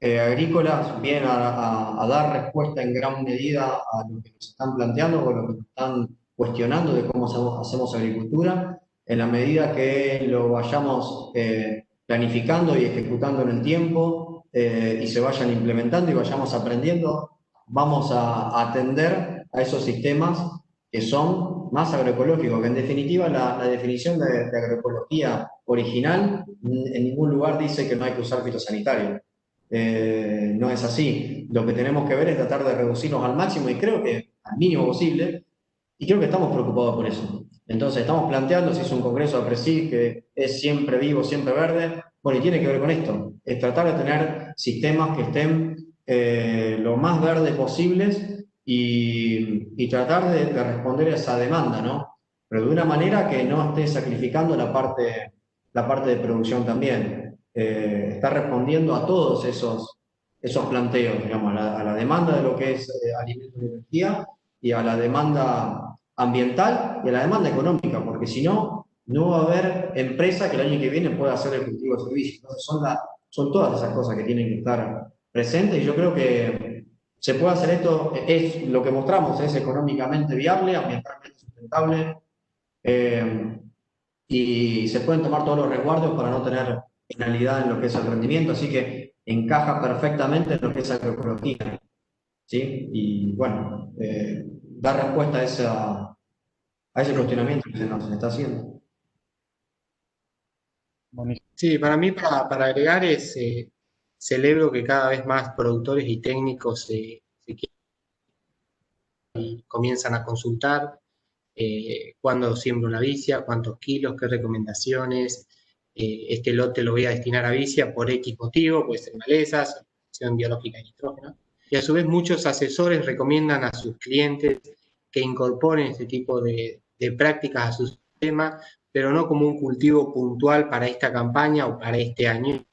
agrícolas vienen a dar respuesta en gran medida a lo que nos están planteando o lo que nos están cuestionando de cómo hacemos agricultura. En la medida que lo vayamos planificando y ejecutando en el tiempo y se vayan implementando y vayamos aprendiendo, vamos a atender a esos sistemas que son más agroecológicos, que en definitiva la definición de agroecología original en ningún lugar dice que no hay que usar fitosanitario. No es así. Lo que tenemos que ver es tratar de reducirnos al máximo y creo que al mínimo posible, y creo que estamos preocupados por eso. Entonces estamos planteando, se hizo un congreso de Presid que es siempre vivo, siempre verde, bueno, y tiene que ver con esto, es tratar de tener sistemas que estén lo más verdes posibles y tratar de responder a esa demanda, ¿no? Pero de una manera que no esté sacrificando la parte de producción también. Está respondiendo a todos esos planteos, digamos, a la demanda de lo que es alimentos y energía y a la demanda ambiental y a la demanda económica, porque si no, no va a haber empresa que el año que viene pueda hacer el cultivo de servicios. Entonces son todas esas cosas que tienen que estar presentes y yo creo que se puede hacer esto, es lo que mostramos, es económicamente viable, ambientalmente sustentable y se pueden tomar todos los resguardos para no tener penalidad en lo que es el rendimiento, así que encaja perfectamente en lo que es agroecología. ¿Sí? Y bueno, dar respuesta a ese cuestionamiento que se nos está haciendo. Buenísimo. Sí, para mí, para agregar, celebro que cada vez más productores y técnicos y comienzan a consultar cuándo siembro la vicia, cuántos kilos, qué recomendaciones, este lote lo voy a destinar a vicia por X motivo, puede ser malezas, acción biológica de nitrógeno. Y a su vez muchos asesores recomiendan a sus clientes que incorporen este tipo de prácticas a su sistema, pero no como un cultivo puntual para esta campaña o para este año,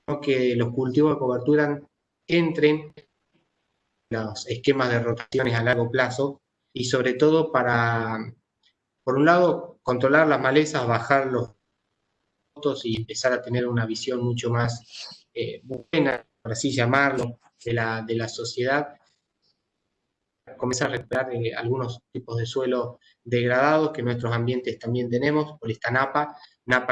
sino que los cultivos de cobertura entren en los esquemas de rotaciones a largo plazo y sobre todo para, por un lado, controlar las malezas, bajar los costos y empezar a tener una visión mucho más buena, por así llamarlo, de la sociedad. Comenzar a recuperar algunos tipos de suelos degradados que en nuestros ambientes también tenemos por esta napa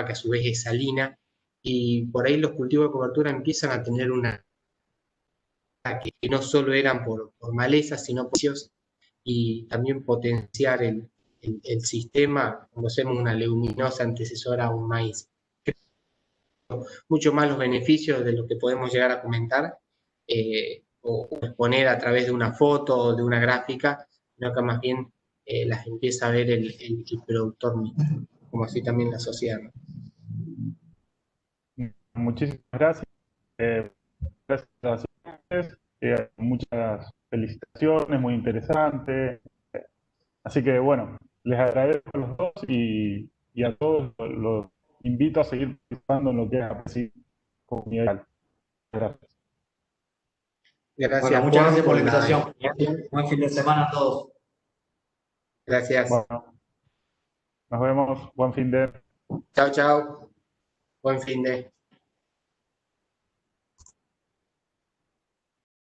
que a su vez es salina, y por ahí los cultivos de cobertura empiezan a tener una que no solo eran por malezas, sino por y también potenciar el sistema, cuando hacemos una leguminosa antecesora a un maíz. Mucho más los beneficios de lo que podemos llegar a comentar o exponer a través de una foto o de una gráfica, sino que más bien las empieza a ver el productor mismo, como así también la sociedad, ¿no? Muchísimas gracias. Gracias a ustedes. Muchas felicitaciones, muy interesante. Así que bueno, les agradezco a los dos y a todos los invito a seguir participando en lo que es así comunidad. Gracias. Gracias, Bueno, muchas Juan, gracias por la la invitación. Buen fin de semana a todos. Gracias. Bueno, nos vemos. Buen fin de. Chao, chao. Buen fin de.